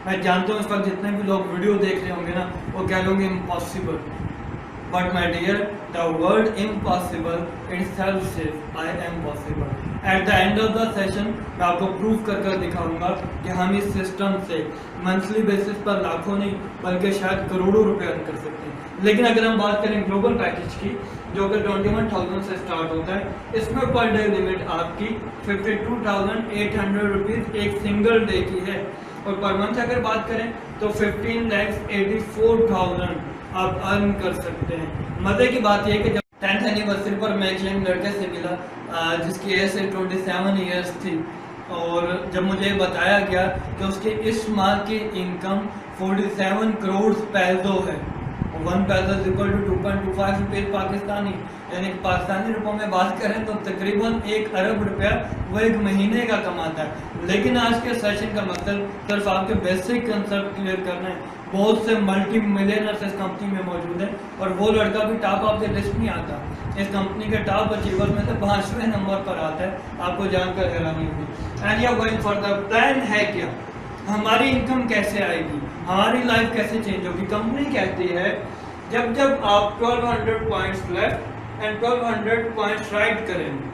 मैं जानता हूँ इस वक्त जितने भी लोग वीडियो देख रहे होंगे ना, वो कह लोगे impossible, but my dear, the word impossible itself says I am possible. At the end of the session मैं आपको प्रूव कर दिखाऊंगा कि हम इस सिस्टम से मंथली बेसिस पर लाखों नहीं बल्कि शायद करोड़ों रुपए अर्न कर सकते हैं। लेकिन अगर हम बात करें ग्लोबल पैकेज की, जो कि 21,000 से स्टार्ट होता है, इसमें पर डे लिमिट आपकी 52,800 रुपीज़ एक सिंगल डे की है, और पर मंथ अगर बात करें तो 15,84,000 आप अर्न कर सकते हैं। मजे की बात यह कि जब 10th एनिवर्सरी पर मैं एक यंग लड़के से मिला जिसकी एज 27 ईयर्स थी, और जब मुझे बताया गया कि उसके इस माह की इनकम 47 करोड़ पैसों है, 1 पैसा इज इक्वल टू 2.25 रुपये पाकिस्तानी, यानी कि पाकिस्तानी रुपयों में बात करें तो तकरीबन 1 अरब रुपया वो एक महीने का कमाता है। लेकिन आज के सेशन का मकसद सिर्फ आपके बेसिक कंसेप्ट क्लियर करना है। बहुत से मल्टी मिलियनर्स इस कंपनी में मौजूद हैं, और वो लड़का भी टॉप ऑफ द लिस्ट नहीं आता। इस कंपनी के टॉप अचीवर में से 5वें नंबर पर आता है। आपको जानकर हैरानी होगी। And you going for the plan है क्या, हमारी इनकम कैसे आएगी, हमारी लाइफ कैसे चेंज होगी? कंपनी कहती है जब जब आप 1200 points left and 1200 points right करेंगे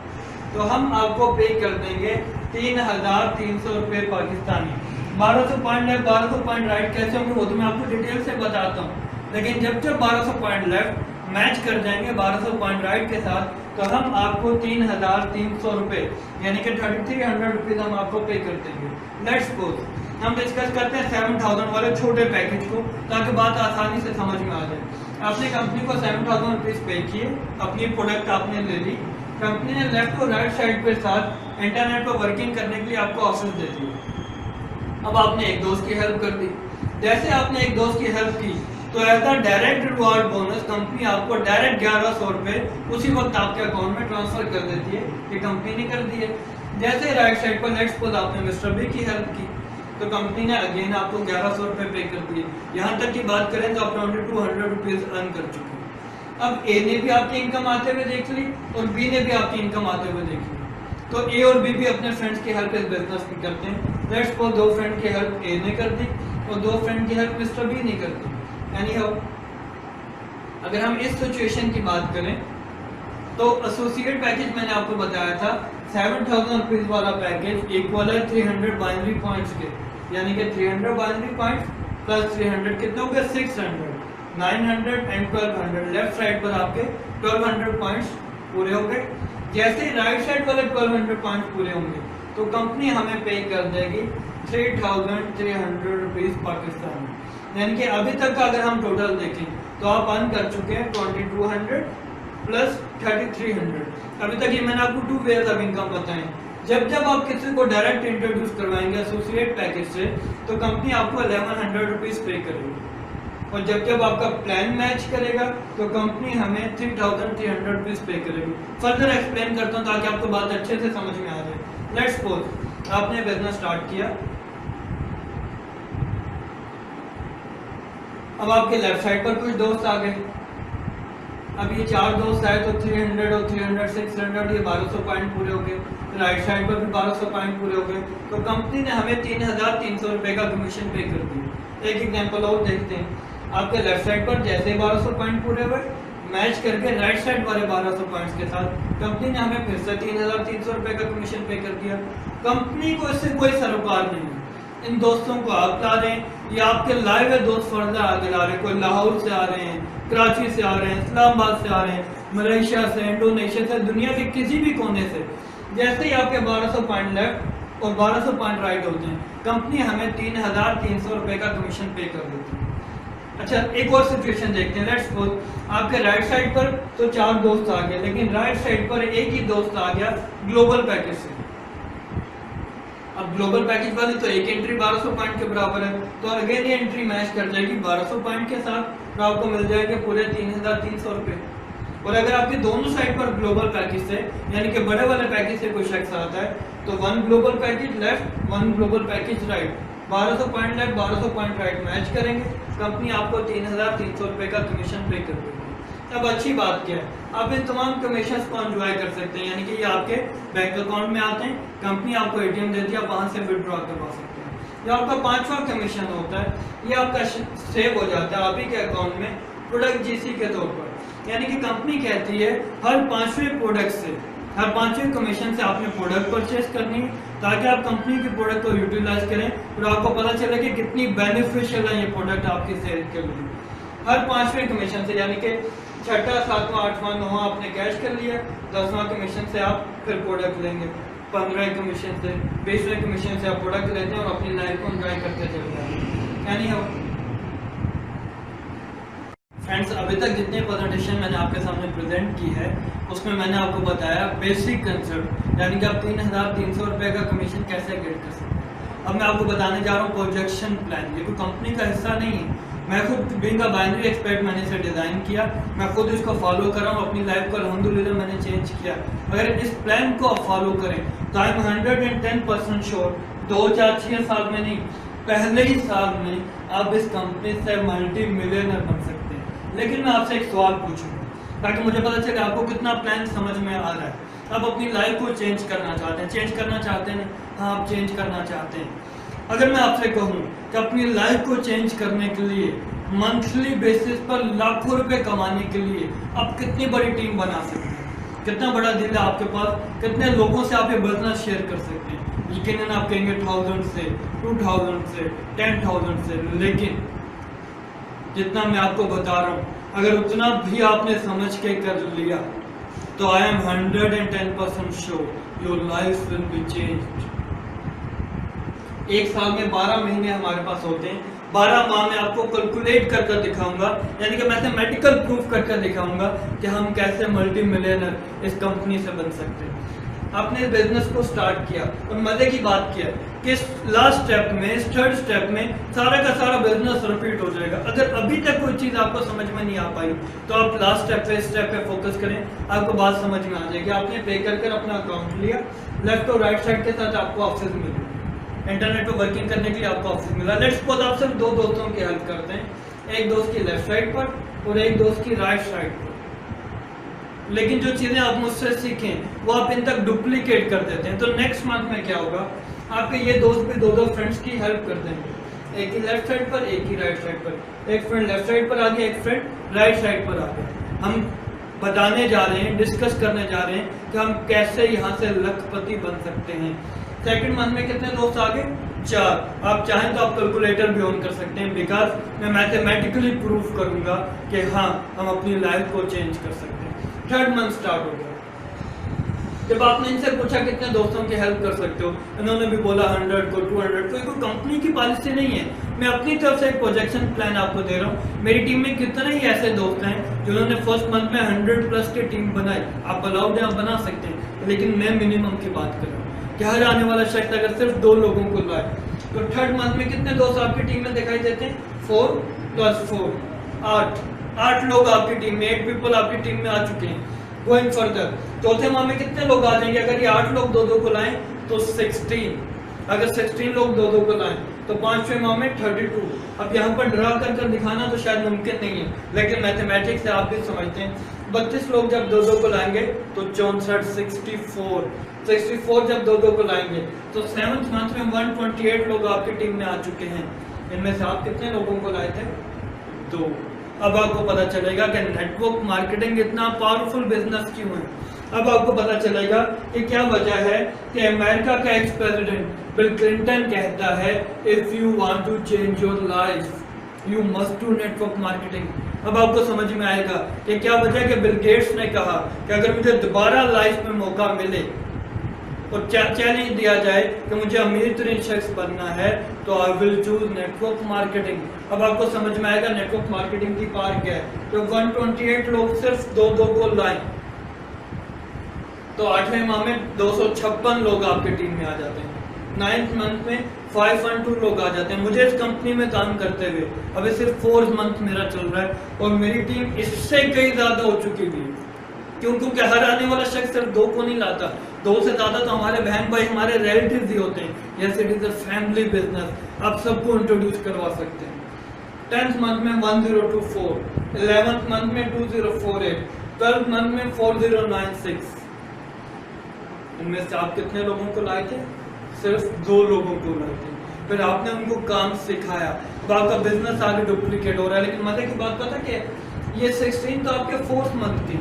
तो हम आपको पे कर देंगे 3,300 रुपये Pakistani. 1200 point left, 1200 point right कैसे होंगे वो तो मैं आपको डिटेल से बताता हूँ। लेकिन जब जब 1200 पॉइंट लेफ्ट मैच कर जाएंगे 1200 पॉइंट राइट के साथ, तो हम आपको 3,300 रुपये यानी कि 3,300 रुपीज़ हम आपको पे कर देंगे। लेट्स सपोज हम डिस्कस करते हैं 7,000 वाले छोटे पैकेज को, ताकि बात आसानी से समझ में आ जाए। आपने कंपनी को 7,000 रुपीज पे किए, अपनी प्रोडक्ट आपने ले ली, कंपनी ने लेफ्ट और राइट साइड पे साथ इंटरनेट पर वर्किंग करने के लिए आपको ऑप्शन दे दिए। अब आपने एक दोस्त की हेल्प कर दी। जैसे आपने एक दोस्त की हेल्प की तो as a direct reward bonus company आपको डायरेक्ट 1100 रुपये उसी वक्त आपके अकाउंट में ट्रांसफर कर देती है। ये कंपनी ने कर दी है। जैसे राइट साइड पर लेट्स सपोज आपने मिस्टर बी की हेल्प की तो कंपनी ने अगेन आपको 1100 रुपये पे कर दिए। यहाँ तक की बात करें तो आप 2200 रुपीज अर्न कर चुके हैं। अब ए ने भी आपकी इनकम आते हुए देख ली और बी ने भी आपकी इनकम आते हुए देख ली। तो ए और बी भी अपने फ्रेंड्स की हेल्प इस बिजनेस में करते हैं। लेट्स सपोज 2 फ्रेंड की हेल्प ए ने कर दी और 2 फ्रेंड की हेल्प मिस्टर बी ने कर दी। यानी अगर हम इस सिचुएशन की बात करें तो एसोसिएट पैकेज मैंने आपको बताया था 7,000 रुपीज वाला पैकेज इक्वल है 300 बाइनरी पॉइंट्स के, यानी कि 300 बाइनरी पॉइंट्स प्लस 300 कितने हो गए 600, 900 एंड 1200। लेफ्ट साइड पर आपके 1200 पॉइंट्स पूरे हो गए। जैसे ही राइट साइड वाले 1200 पॉइंट्स पूरे होंगे तो कंपनी हमें पे कर देगी 3,300 रुपीज पाकिस्तान में। यानी कि अभी तक का अगर हम टोटल देखें तो आप अर्न कर चुके हैं 2200 प्लस 3300। अभी तक ये मैंने आपको 2 वेज ऑफ इनकम बताए। जब आप किसी को डायरेक्ट इंट्रोड्यूस करवाएंगे एसोसिएट पैकेज से तो कंपनी आपको 1100 रुपीज पे करेगी, और जब आपका प्लान मैच करेगा तो कंपनी हमें 3,300 रुपीज पे करेगी। फर्दर एक्सप्लेन करता हूँ ताकि आपको बात अच्छे से समझ में आ जाए। लेट्स सपोज आपने बिजनेस स्टार्ट किया। अब आपके लेफ्ट साइड पर कुछ दोस्त आ गए। अब ये 4 दोस्त आए तो 300 और 300 600 ये 1200 पॉइंट पूरे हो गए। राइट साइड पर भी 1200 पॉइंट पूरे हो गए। तो कंपनी ने हमें 3,300 रुपए का कमीशन पे कर दिया। एक एग्जांपल और देखते हैं। आपके लेफ्ट साइड पर जैसे 1200 पॉइंट पूरे हुए मैच करके राइट साइड वाले 1200 पॉइंट्स के साथ कंपनी ने हमें फिर से 3,300 रुपए का कमीशन पे कर दिया। कंपनी को इससे कोई सरोकार नहीं है। इन दोस्तों को आप ला रहे हैं या आपके लाइव दोस्त फर्दर आगे ला रहे हैं। कोई लाहौर से आ रहे हैं, कराची से आ रहे हैं, इस्लामाबाद से आ रहे हैं, मलेशिया से, इंडोनेशिया से, दुनिया के किसी भी कोने से। जैसे ही आपके 1200 पॉइंट लेफ्ट और 1200 पॉइंट राइट होते हैं कंपनी हमें 3,300 रुपए का कमीशन पे कर देती है। अच्छा, एक और सिचुएशन देखते हैं। लेट्स सपोज आपके राइट साइड पर तो 4 दोस्त आ गए, लेकिन राइट साइड पर एक ही दोस्त आ गया ग्लोबल पैकेज से। अब ग्लोबल पैकेज वाली तो एक एंट्री 1200 पॉइंट के बराबर है, तो अगेन ये एंट्री मैच कर जाएगी 1200 पॉइंट के साथ, तो आपको मिल जाएंगे पूरे 3,300 रुपए। और अगर आपके दोनों साइड पर ग्लोबल पैकेज से यानी कि बड़े वाले पैकेज से कोई शख्स आता है तो 1 global package left 1 global package right, 1200 point left 1200 point right match करेंगे, कंपनी आपको 3,300 रुपए का कमीशन पे कर देगी। अब अच्छी बात क्या है, आप इन तमाम कमीशन को एंजॉय कर सकते हैं, यानी कि ये आपके बैंक अकाउंट में आते हैं, कंपनी आपको एटीएम देती है, आप वहां से विड्रॉ करवा सकते हैं। जो आपका 5वां कमीशन होता है ये आपका सेव हो जाता है आप ही के अकाउंट में प्रोडक्ट जीसी के तौर पर। यानी कि कंपनी कहती है हर 5वें प्रोडक्ट से, हर 5वें कमीशन से आपने प्रोडक्ट परचेज करनी है ताकि आप कंपनी के प्रोडक्ट को यूटिलाइज करें और आपको पता चले कि कितनी बेनिफिशियल है ये प्रोडक्ट आपकी सेल के लिए। हर 5वें कमीशन से यानी कि 6वां 7वां 8वां 9वां आपने कैश कर लिया, 10वां कमीशन से आप फिर प्रोडक्ट लेंगे, 15वें कमीशन से 20वें कमीशन से आप प्रोडक्ट लेते हैं और अपनी लाइफ को एंजॉय करते चले जाते हैं। यानी हम फ्रेंड्स अभी तक जितने प्रेजेंटेशन मैंने आपके सामने प्रेजेंट की है उसमें मैंने आपको बताया बेसिक कंसेप्ट, यानी कि आप 3,300 रुपए का कमीशन कैसे गेट कर सकते हैं। अब मैं आपको बताने जा रहा हूँ प्रोजेक्शन प्लान। ये कोई कंपनी का हिस्सा नहीं है, मैं खुद बीइंग अ बाइनरी एक्सपर्ट मैंने इसे डिज़ाइन किया, मैं खुद इसको फॉलो कर रहा हूँ, अपनी लाइफ को अल्हम्दुलिल्लाह मैंने चेंज किया। अगर इस प्लान को आप फॉलो करें तो आई एम 110% श्योर 2-4-6 साल में नहीं, पहले ही साल में आप इस कंपनी से मल्टी मिलियनर बन सकते हैं। लेकिन मैं आपसे एक सवाल पूछूंगा ताकि मुझे पता चले आपको कितना प्लान समझ में आ रहा है। आप अपनी लाइफ को चेंज करना चाहते हैं, चेंज करना चाहते हैं, हाँ आप चेंज करना चाहते हैं। अगर मैं आपसे कहूँ कि अपनी लाइफ को चेंज करने के लिए मंथली बेसिस पर लाखों रुपए कमाने के लिए आप कितनी बड़ी टीम बना सकते हैं, कितना बड़ा दिल है आपके पास, कितने लोगों से आप ये बिजनेस शेयर कर सकते हैं। यकीनन आप कहेंगे 1000 से 2000 से 10,000 से, लेकिन जितना मैं आपको बता रहा हूँ अगर उतना भी आपने समझ के कर लिया तो I am 110% sure your life will be changed. एक साल में 12 महीने हमारे पास होते हैं। 12 माह में आपको कैलकुलेट कर कर दिखाऊंगा, यानी कि मैथमेटिकल प्रूफ कर कर दिखाऊंगा कि हम कैसे मल्टी मिलियनर इस कंपनी से बन सकते हैं। आपने बिजनेस को स्टार्ट किया और मजे की बात किया कि लास्ट स्टेप में, थर्ड स्टेप में सारा का सारा बिजनेस रिपीट हो जाएगा। अगर अभी तक कोई चीज़ आपको समझ में नहीं आ पाई तो आप लास्ट स्टेप पे फोकस करें, आपको बात समझ में आ जाएगी। आपने पे कर अपना अकाउंट लिया, लेफ्ट और राइट साइड के साथ आपको ऑप्शन मिले, इंटरनेट पर वर्किंग करने के लिए आपको ऑप्शन मिला। लेट्स सपोज आप सिर्फ 2 दोस्तों की हेल्प करते हैं, एक दोस्त की लेफ्ट साइड पर और एक दोस्त की राइट साइड पर, लेकिन जो चीजें आप मुझसे सीखें वो आप इन तक डुप्लीकेट कर देते हैं। तो नेक्स्ट मंथ में क्या होगा, आपके ये दोस्त भी 2 फ्रेंड्स की हेल्प कर देंगे, एक ही लेफ्ट साइड पर एक ही राइट साइड पर। एक फ्रेंड लेफ्ट साइड पर आ गया, एक फ्रेंड राइट साइड पर आ गया। हम बताने जा रहे हैं, डिस्कस करने जा रहे हैं कि हम कैसे यहाँ से लखपति बन सकते हैं। सेकंड मंथ में कितने दोस्त आ गए, 4। आप चाहें तो आप कैलकुलेटर भी ऑन कर सकते हैं, बिकॉज मैं मैथमेटिकली प्रूफ करूंगा कि हाँ हम अपनी लाइफ को चेंज कर सकते हैं। थर्ड मंथ स्टार्ट हो गया। जब आपने इनसे पूछा कितने दोस्तों की हेल्प कर सकते हो, इन्होंने भी बोला 100 को 200 को। कोई कंपनी की पॉलिसी नहीं है, मैं अपनी तरफ से एक प्रोजेक्शन प्लान आपको दे रहा हूँ। मेरी टीम में कितने ही ऐसे दोस्त हैं जिन्होंने फर्स्ट मंथ में 100+ की टीम बनाई। आप अलाउड है, आप बना सकते हैं, लेकिन मैं मिनिमम की बात कर रहा हूँ कि हर आने वाला शख्स अगर सिर्फ 2 लोगों को लाए तो थर्ड मंथ में कितने दोस्त आपकी टीम में दिखाई देते हैं, 4 + 4 8 लोग आपकी टीम में, 8 पीपल आपकी टीम में आ चुके हैं। गोइंग फर्दर चौथे माह में कितने लोग आ जाएंगे, अगर ये 8 लोग 2-2 को लाएं तो 16, अगर 16 लोग 2-2 को लाएं तो 5वें माह में 32। अब यहाँ पर ड्रा कर दिखाना तो शायद मुमकिन नहीं है, लेकिन मैथमेटिक्स से आप भी समझते हैं। 32 लोग जब 2-2 को लाएंगे तो 64, 64 जब 2-2 को लाएंगे तो 7th मंथ में 128 लोग आपकी टीम में आ चुके हैं। इनमें से आप कितने लोगों को लाए थे, 2। अब आपको पता चलेगा कि नेटवर्क मार्केटिंग इतना पावरफुल बिजनेस क्यों है। अब आपको पता चलेगा कि क्या वजह है कि अमेरिका का एक्स प्रेसिडेंट बिल क्लिंटन कहता है if you want to change your life you must do network marketing. अब आपको समझ में आएगा कि क्या वजह कि बिल गेट्स ने कहा कि अगर मुझे दोबारा लाइफ में मौका मिले और चैलेंज दिया जाए कि मुझे अमीर तरीन शख्स बनना है तो I will choose network marketing. अब आपको समझ में आएगा नेटवर्क मार्केटिंग की पार क्या है। तो 128 लोग सिर्फ 2-2 को लाएं तो 8वें माह में 256 लोग आपकी टीम में आ जाते हैं। 9th मंथ में 512 लोग आ जाते हैं। मुझे इस कंपनी में काम करते हुए अभी सिर्फ 4th मंथ मेरा चल रहा है और मेरी टीम इससे कई ज्यादा हो चुकी थी। क्योंकि हर आने वाला शख्स सिर्फ 2 को नहीं लाता, 2 से ज्यादा तो हमारे बहन भाई, हमारे रिलेटिव ही होते हैं। Yes, it is a family business, आप सबको इंट्रोड्यूस करवा सकते हैं। 10th मंथ में 1024, 11th मंथ में 2048, 12th मंथ में 4096। इनमें से आप कितने लोगों को लाए थे, सिर्फ 2 लोगों को लाए थे। फिर आपने उनको काम सिखाया तो आपका बिजनेस आगे डुप्लीकेट हो रहा है। लेकिन मजे की बात पता क्या है, ये 16 तो आपके 4th मंथ की,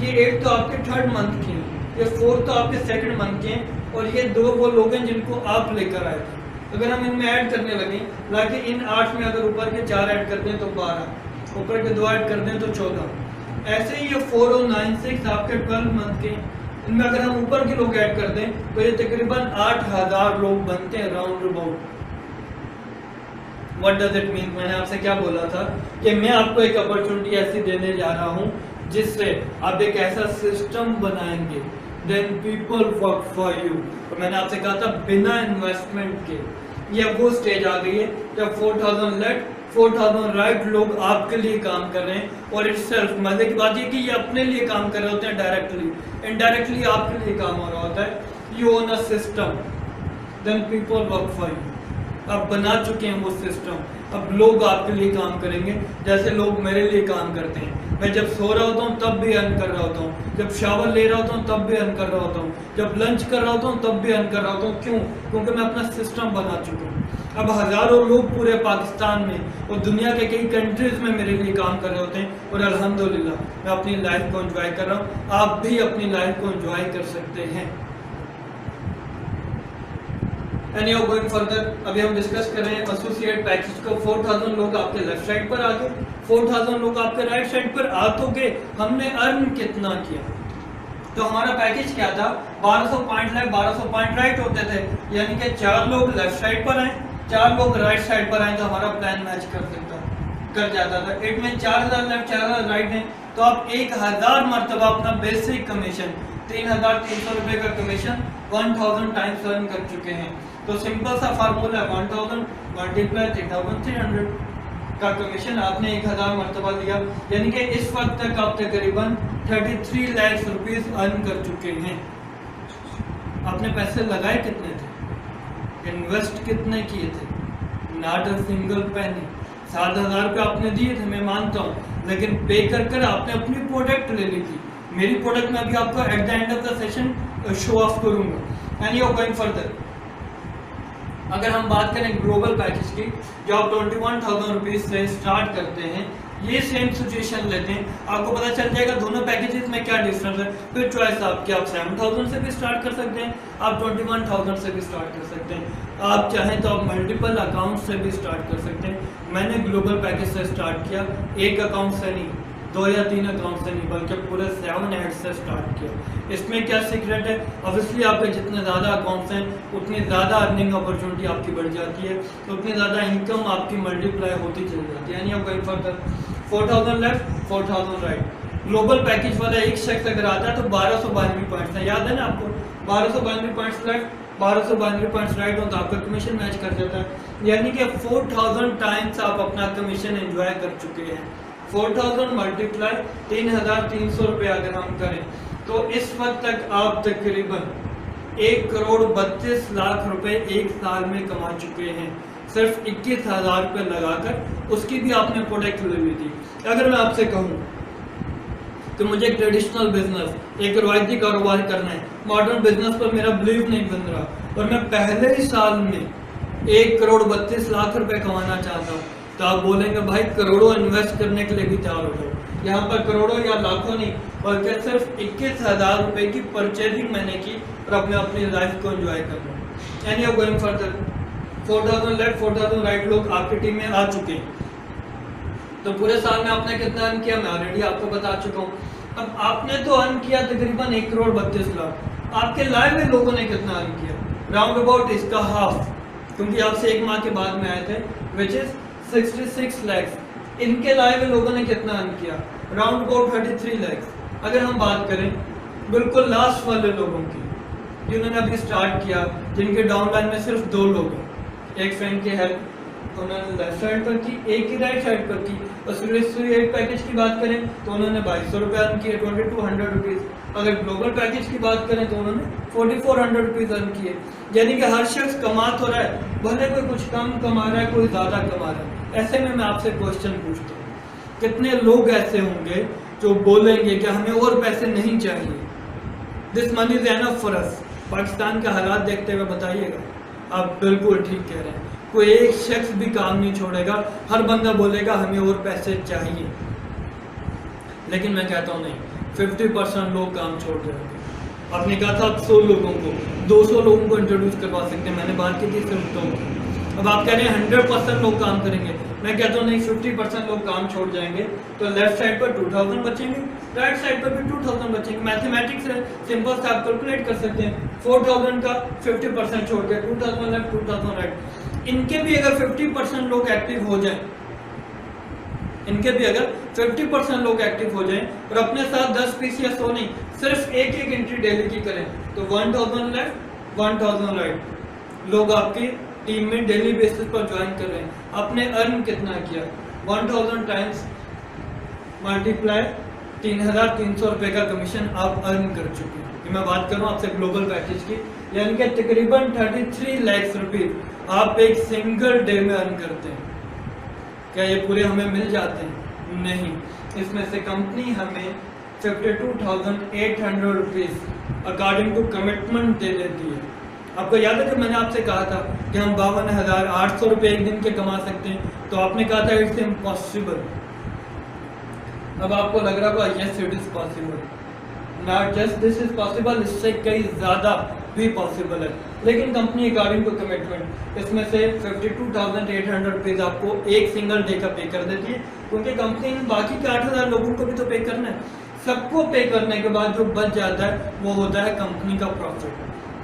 ये 8 तो आपके 3rd मंथ की, ये 4 तो आपके 2nd मंथ के हैं और ये 2 वो लोग हैं जिनको आप लेकर आए थे। अगर हम इनमें ऐड करने लगे, लाके इन 8 में अगर ऊपर के 4 ऐड कर दें तो 12, ऊपर के 2 ऐड कर दें तो 14। ऐसे ही ये 4 और 9, 6 आपके 12 मंथ के, इनमें अगर हम ऊपर के लोग ऐड कर दें तो ये तकरीबन 8000 लोग बनते हैं round about. What does it mean? मैंने आपसे क्या बोला था कि मैं आपको एक अपॉर्चुनिटी ऐसी देने जा रहा हूँ जिससे आप एक ऐसा सिस्टम बनाएंगे then people work for you. और मैंने आपसे कहा था बिना इन्वेस्टमेंट के। ये वो स्टेज आ गई है जब 4000 लेफ्ट 4000 राइट लोग आपके लिए काम कर रहे हैं। और इटसेल्फ मजे की बात ये कि ये अपने लिए काम कर रहे होते हैं डायरेक्टली, इनडायरेक्टली आपके लिए काम हो रहा होता है। You own a system then people work for you. आप बना चुके हैं वो सिस्टम, अब लोग आपके लिए काम करेंगे जैसे लोग मेरे लिए काम करते हैं। मैं जब सो रहा होता हूँ तब भी अर्न कर रहा होता हूँ, जब शावर ले रहा होता हूँ तब भी अर्न कर रहा होता हूँ, जब लंच कर रहा होता हूँ तब भी अर्न कर रहा होता हूँ। क्यों? क्योंकि मैं अपना सिस्टम बना चुका हूँ। अब हजारों लोग पूरे पाकिस्तान में और दुनिया के कई कंट्रीज में मेरे लिए काम कर रहे होते हैं और अल्हम्दुलिल्लाह मैं अपनी लाइफ को एंजॉय कर रहा हूँ। आप भी अपनी लाइफ को एंजॉय कर सकते हैं। Anyhow, going further, अभी हम डिस्कस कर रहे हैं एसोसिएट पैकेज को। 4000 लोग आपके लेफ्ट साइड पर आ गए, 4000 लोग आपके राइट साइड पर आ तो गए। हमने अर्न कितना किया? तो हमारा पैकेज क्या था 1200 पॉइंट लेफ्ट 1200 पॉइंट राइट होते थे, यानी कि 4 लोग लेफ्ट साइड पर आए 4 लोग राइट साइड पर आए तो हमारा प्लान मैच कर जाता था। इट में 4000 लेफ्ट 4000 राइट है तो आप 1000 मरतबा अपना बेसिक कमीशन 3300 रुपए का कमीशन 1000 टाइम्स अर्न कर चुके हैं। तो सिंपल सा फार्मूला 1000 मल्टीप्लाई 3300 का कमीशन आपने 1000 मरतबा लिया, यानी कि इस वक्त तक आप तकरीबन 33 लाख रुपीस अर्न कर चुके हैं। आपने पैसे लगाए कितने थे, इन्वेस्ट कितने किए थे, नॉट अ सिंगल पेनी। 7000 रुपये आपने दिए थे मैं मानता हूँ, लेकिन पे कर आपने अपनी प्रोडक्ट ले ली थी। मेरी प्रोडक्ट मैं अभी आपको at the end of the session show off करूंगा। And you are going further. अगर हम बात करें ग्लोबल पैकेज की जो आप 21,000 रुपीज से स्टार्ट करते हैं, ये सेम सिचुएशन लेते हैं, आपको पता चल जाएगा दोनों पैकेजेस में क्या डिफरेंस है। फिर चॉइस आपकी, आप 7,000 से भी स्टार्ट कर सकते हैं, आप 21,000 से भी स्टार्ट कर सकते हैं, आप चाहें तो आप मल्टीपल अकाउंट से भी स्टार्ट कर सकते हैं। मैंने ग्लोबल पैकेज से स्टार्ट किया, एक अकाउंट से नहीं, 2 या 3 अकाउंट से नहीं, बल्कि पूरे 7 हेड से स्टार्ट किया। इसमें क्या सीक्रेट है, ऑब्वियसली आपके जितने ज़्यादा अकाउंट्स हैं उतनी ज़्यादा अर्निंग अपॉर्चुनिटी आपकी बढ़ जाती है, तो उतनी ज़्यादा इनकम आपकी मल्टीप्लाई होती चली जाती है। यानी आप going further 4000 left 4000 right. Global package वाला एक शख्स अगर आता है तो 1292 पॉइंट्स है, याद है ना आपको, 1292 पॉइंट्स लेफ्ट 1292 पॉइंट्स राइट हो तो आपका कमीशन मैच कर जाता है। यानी कि 4000 टाइम्स आप अपना कमीशन एंजॉय कर चुके हैं। 4000 मल्टीप्लाई 3300 रुपये अगर हम करें तो इस वक्त तक आप तकरीबन 1,32,00,000 रुपए एक साल में कमा चुके हैं, सिर्फ 21,000 रुपये लगाकर, उसकी भी आपने प्रोडक्ट ले ली थी। अगर मैं आपसे कहूँ कि मुझे एक ट्रेडिशनल बिजनेस, एक रवायती कारोबार करना है, मॉडर्न बिजनेस पर मेरा बिलीव नहीं बन रहा और मैं पहले ही साल में 1,32,00,000 रुपए कमाना चाहता हूँ, तो आप बोलेंगे भाई करोड़ों इन्वेस्ट करने के लिए भी तैयार हो जाओ। यहाँ पर करोड़ों या लाखों नहीं, बल्कि सिर्फ 21,000 रुपए की परचेजिंग मैंने की और अपनी लाइफ को एंजॉय कर रहा हूँ। And you are going further 4000 left 4000 right लोग आपकी टीम में आ चुके हैं। तो पूरे साल में आपने कितना अर्न किया मैं ऑलरेडी आपको बता चुका हूँ। अब आपने तो अर्न किया तकरीबन 1,32,00,000, आपके लाइव में लोगों ने कितना अर्न किया, राउंड अबाउट इसका हाफ, क्योंकि आपसे 1 माह के बाद में आए थे, विच इज 66 लाख। इनके लाइव में लोगों ने कितना अर्न किया, राउंड अबाउट 33 लाख। अगर हम बात करें बिल्कुल लास्ट वाले लोगों की जिन्होंने अभी स्टार्ट किया, जिनके डाउनलाइन में सिर्फ 2 लोग हैं, एक फ्रेंड की हेल्प उन्होंने लेफ्ट साइड पर की, एक ही राइट साइड पर की। और एक पैकेज की बात करें तो उन्होंने 2200 रुपये अर्न किए, 2200 रुपीज़। अगर ग्लोबल पैकेज की बात करें तो उन्होंने 4400 रुपीज़ अर्न किए। यानी कि हर शख्स कमा तो रहा है, भले कोई कुछ कम कमा रहा है, कोई ज़्यादा कमा रहा है। ऐसे में मैं आपसे क्वेश्चन पूछता हूँ, कितने लोग ऐसे होंगे जो बोलेंगे कि हमें और पैसे नहीं चाहिए, this money is enough for us. Pakistan के हालात देखते हुए बताइएगा, आप बिल्कुल ठीक कह रहे हैं, कोई एक शख्स भी काम नहीं छोड़ेगा, हर बंदा बोलेगा हमें और पैसे चाहिए। लेकिन मैं कहता हूँ नहीं, 50% लोग काम छोड़ जाएंगे। आपने कहा था 100 लोगों को 200 लोगों को इंट्रोड्यूस करवा सकते हैं, मैंने बात की थी सिर्फ 2। अब आप कह रहे हैं 100% लोग काम करेंगे, मैं कहता हूँ नहीं, 50% लोग काम छोड़ जाएंगे। तो लेफ्ट साइड पर 2000 बचेंगे, राइट साइड पर भी 2000 बचेंगे। मैथमेटिक्स है, सिंपल से आप कैलकुलेट कर सकते हैं। 4000 का 50% छोड़ के 2000 लेफ्ट 2000 राइट। इनके भी अगर 50% लोग एक्टिव हो जाएं, इनके भी अगर 50% लोग एक्टिव हो जाएं और अपने साथ 10 पीस या 100 नहीं, सिर्फ एक एंट्री डेली की करें तो 1000 लेफ्ट 1000 राइट लोग आपकी टीम में डेली बेसिस पर ज्वाइन कर रहे हैं। आपने अर्न कितना किया, 1000 टाइम्स मल्टीप्लाई 3300 रुपए का कमीशन आप अर्न कर चुके हैं। मैं बात कर रहा हूँ आपसे ग्लोबल पैकेज की, यानी कि तकरीबन 33 लाख रुपए आप एक सिंगल डे में अर्न करते हैं। क्या ये पूरे हमें मिल जाते हैं? नहीं, इसमें से कंपनी हमें 52,800 रुपीज अकॉर्डिंग टू कमिटमेंट दे देती है। आपको याद है कि मैंने आपसे कहा था कि हम 52,800 रुपये एक दिन के कमा सकते हैं, तो आपने कहा था इट्स इम्पॉसिबल। अब आपको लग रहा होगा yes it is possible, not just this is possible, इससे कई ज़्यादा भी पॉसिबल है। लेकिन कंपनी अकॉर्डिंग टू कमिटमेंट इसमें से 52,800 रुपीज़ आपको एक सिंगल डे का पे कर देती है, क्योंकि कंपनी ने बाकी के 8,000 लोगों को भी तो पे करना है। सबको पे करने के बाद जो बच जाता है वो होता है कंपनी का प्रॉफिट।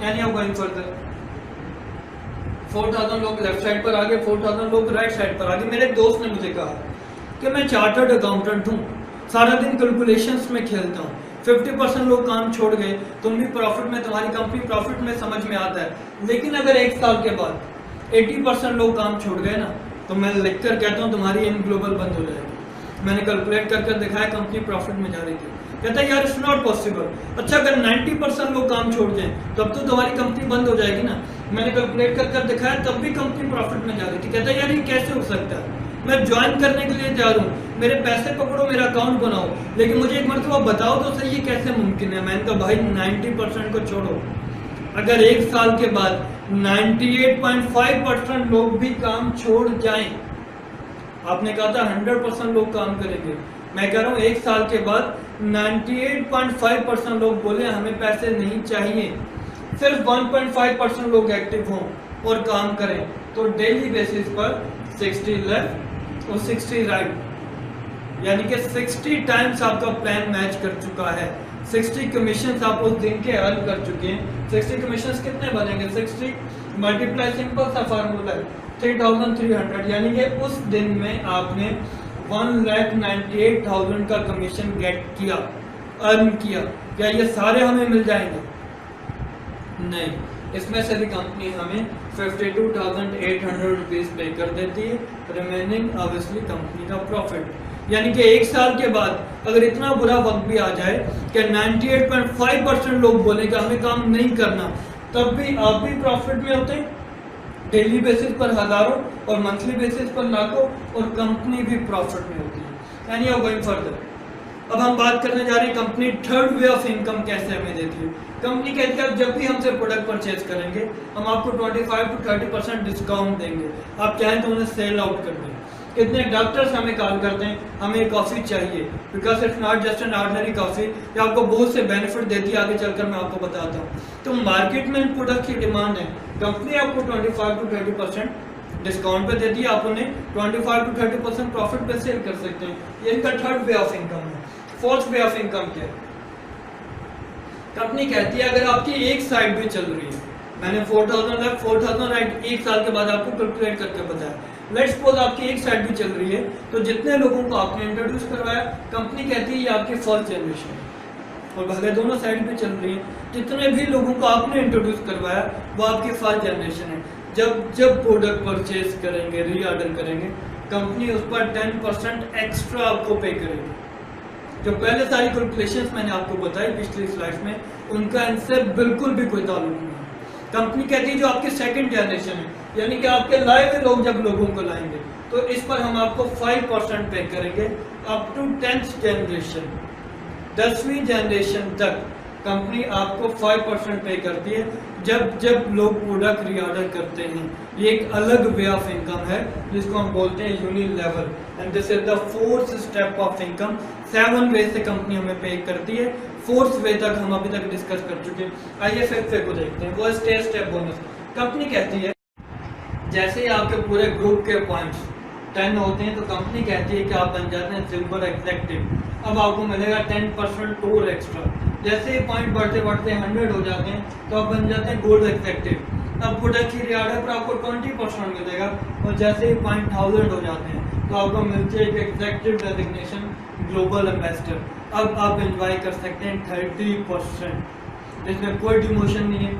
यानी अब गोइंग फर्दर 4000 लोग लेफ्ट साइड पर आ गए, 4000 लोग राइट साइड पर आ गए। मेरे एक दोस्त ने मुझे कहा कि मैं चार्टर्ड अकाउंटेंट हूँ, सारा दिन कैलकुलेशंस में खेलता हूँ, 50% लोग काम छोड़ गए, तुम भी प्रॉफिट में, तुम्हारी कंपनी प्रॉफिट में, समझ में आता है। लेकिन अगर एक साल के बाद 80% लोग काम छोड़ गए ना, तो मैं लिख कर कहता हूँ तुम्हारी एम ग्लोबल बंद हो जाएगी। मैंने कैलकुलेट कर दिखाया, कंपनी प्रॉफिट में जा रही थी। कहता है यार इट्स नॉट पॉसिबल। अच्छा अगर 90% लोग काम छोड़ जाएं तब तो तुम्हारी कंपनी बंद हो जाएगी ना। मैंने कैलकुलेट कर दिखाया, तब भी कंपनी प्रॉफिट में जा रही थी। कहता है यार ये कैसे हो सकता है, मैं ज्वाइन करने के लिए जा रहा हूँ, मेरे पैसे पकड़ो, मेरा अकाउंट बनाओ, लेकिन मुझे एक मरतबा बताओ तो सही ये कैसे मुमकिन है। मैंने कहा भाई 90% को छोड़ो, अगर एक साल के बाद 98.5% लोग भी काम छोड़ जाएं, आपने कहा था 100% लोग काम करेंगे, मैं कह रहा हूं एक साल के बाद 98.5% लोग बोले हमें पैसे नहीं चाहिए, सिर्फ 1.5% लोग एक्टिव हों और काम करें, तो डेली बेसिस पर 60 लेफ्ट और 60 राइट, यानी कि 60 टाइम्स आपका प्लान मैच कर चुका है। 60 कमीशन आप उस दिन के अर्न कर चुके हैं। 60 कमीशन कितने बनेंगे, 60 मल्टीप्लाई, सिंपल सा फार्मूला है 3300, यानी कि उस दिन में आपने 1,98,000 का कमीशन गेट किया, अर्न किया। क्या ये सारे हमें मिल जाएंगे? नहीं, इसमें से भी कंपनी हमें 52,800 रुपीज पे कर देती है, रिमेनिंग ऑब्वियसली कंपनी का प्रॉफिट। यानी कि एक साल के बाद अगर इतना बुरा वक्त भी आ जाए कि 98.5% लोग बोले कि हमें काम नहीं करना, तब भी आप भी प्रॉफिट में होते हैं, डेली बेसिस पर हजारों और मंथली बेसिस पर लाखों, और कंपनी भी प्रॉफिट में होती है। यानी अब गोइंग फर्दर, अब हम बात करने जा रहे हैं company third way of income कैसे हमें देती है। कंपनी कहती है आप जब भी हमसे प्रोडक्ट परचेज करेंगे हम आपको 25 to 30% डिस्काउंट देंगे, आप चाहें तो उन्हें सेल आउट कर दें। कितने डॉक्टर्स हमें कॉल करते हैं हमें कॉफ़ी चाहिए, because it's not just an ordinary coffee, ये आपको बहुत से बेनिफिट देती है, आगे चलकर मैं आपको बताता हूँ। तो मार्केट में इन प्रोडक्ट की डिमांड है, कंपनी आपको 25 to 30% डिस्काउंट पे देती है, आप उन्हें 25 to 30% प्रॉफिट पे सेल कर सकते हैं। ये इनका थर्ड वे ऑफ इनकम है। फोर्थ वे ऑफ इनकम क्या है? कंपनी कहती है अगर आपकी एक साइड भी चल रही है, मैंने 4000 लेफ्ट 4000 राइट एक साल के बाद आपको कैलकुलेट करके बताया, लेट्स सपोज आपकी एक साइड भी चल रही है, तो जितने लोगों को आपने इंट्रोड्यूस करवाया, कंपनी कहती है ये आपकी फर्स्ट जनरेशन है, और भले दोनों साइड भी चल रही है, जितने भी लोगों को आपने इंट्रोड्यूस करवाया वो आपकी फर्स्ट जनरेशन है। जब प्रोडक्ट परचेज करेंगे, रीऑर्डर करेंगे, कंपनी उस पर 10% एक्स्ट्रा आपको पे करेगी। जो पहले सारी कैलकुलेशंस मैंने आपको बताई पिछली स्लाइड में, उनका इनसे बिल्कुल भी कोई ताल्लुक नहीं है। कंपनी कहती है जो आपकी सेकंड जनरेशन है, यानी कि आपके लाए हुए लोग जब लोगों को लाएंगे, तो इस पर हम आपको 5% पे करेंगे अप टू 10th जनरेशन, 10वीं जनरेशन तक कंपनी आपको 5% पे करती है जब लोग प्रोडक्ट रीऑर्डर करते हैं। ये एक अलग वे ऑफ इनकम है जिसको हम बोलते हैं unilevel, and this is the fourth step of income. 7 way से कंपनी हमें पे करती है, 4th वे तक हम अभी तक डिस्कस कर चुके हैं। आइए 5th वे को देखते हैं, वो स्टेप बोनस। कंपनी कहती है जैसे ही आपके पूरे ग्रुप के पॉइंट्स 10 होते हैं, तो कंपनी कहती है कि आप बन जाते हैं सिल्वर एग्जेक्टिव, अब आपको मिलेगा 10% और एक्स्ट्रा। जैसे ही पॉइंट बढ़ते बढ़ते 100 हो जाते हैं, तो आप बन जाते हैं गोल्ड एग्जेक्टिव, अब प्रोडक्ट की रिऑर्डर पर आपको 20% मिलेगा, और जैसे ही पॉइंट 1000 हो जाते हैं तो आपको मिलती है एक एग्जेक्टिव डेजिग्नेशन ग्लोबल एम्बेसडर। अब आप एंजॉय कर सकते हैं 30%, जिसमें कोई डिमोशन नहीं है,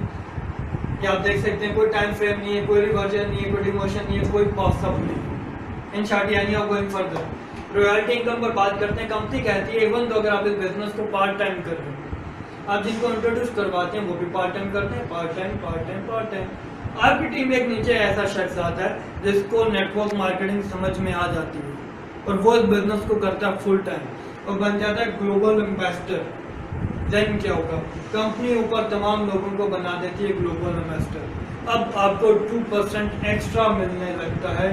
कि आप देख सकते हैं कोई टाइम फ्रेम नहीं है, कोई रिवर्जन नहीं है, कोई डिमोशन नहीं है, कोई पॉसअप नहीं है। इन शॉर्ट यानी आप गोइंग फर्दर रॉयल्टी इनकम पर बात करते हैं। कंपनी कहती है इवन तो अगर आप इस बिजनेस को पार्ट टाइम कर रहे हैं, आप जिनको इंट्रोड्यूस करवाते हैं वो भी पार्ट टाइम करते हैं, पार्ट टाइम। आपकी टीम एक नीचे ऐसा शख्स आता है जिसको नेटवर्क मार्केटिंग समझ में आ जाती है, और वो इस बिजनेस को करता है फुल टाइम और बन जाता है ग्लोबल एम्बेसडर। देन क्या होगा, कंपनी ऊपर तमाम लोगों को बना देती है ग्लोबल एम्बेसडर। अब आपको 2% एक्स्ट्रा मिलने लगता है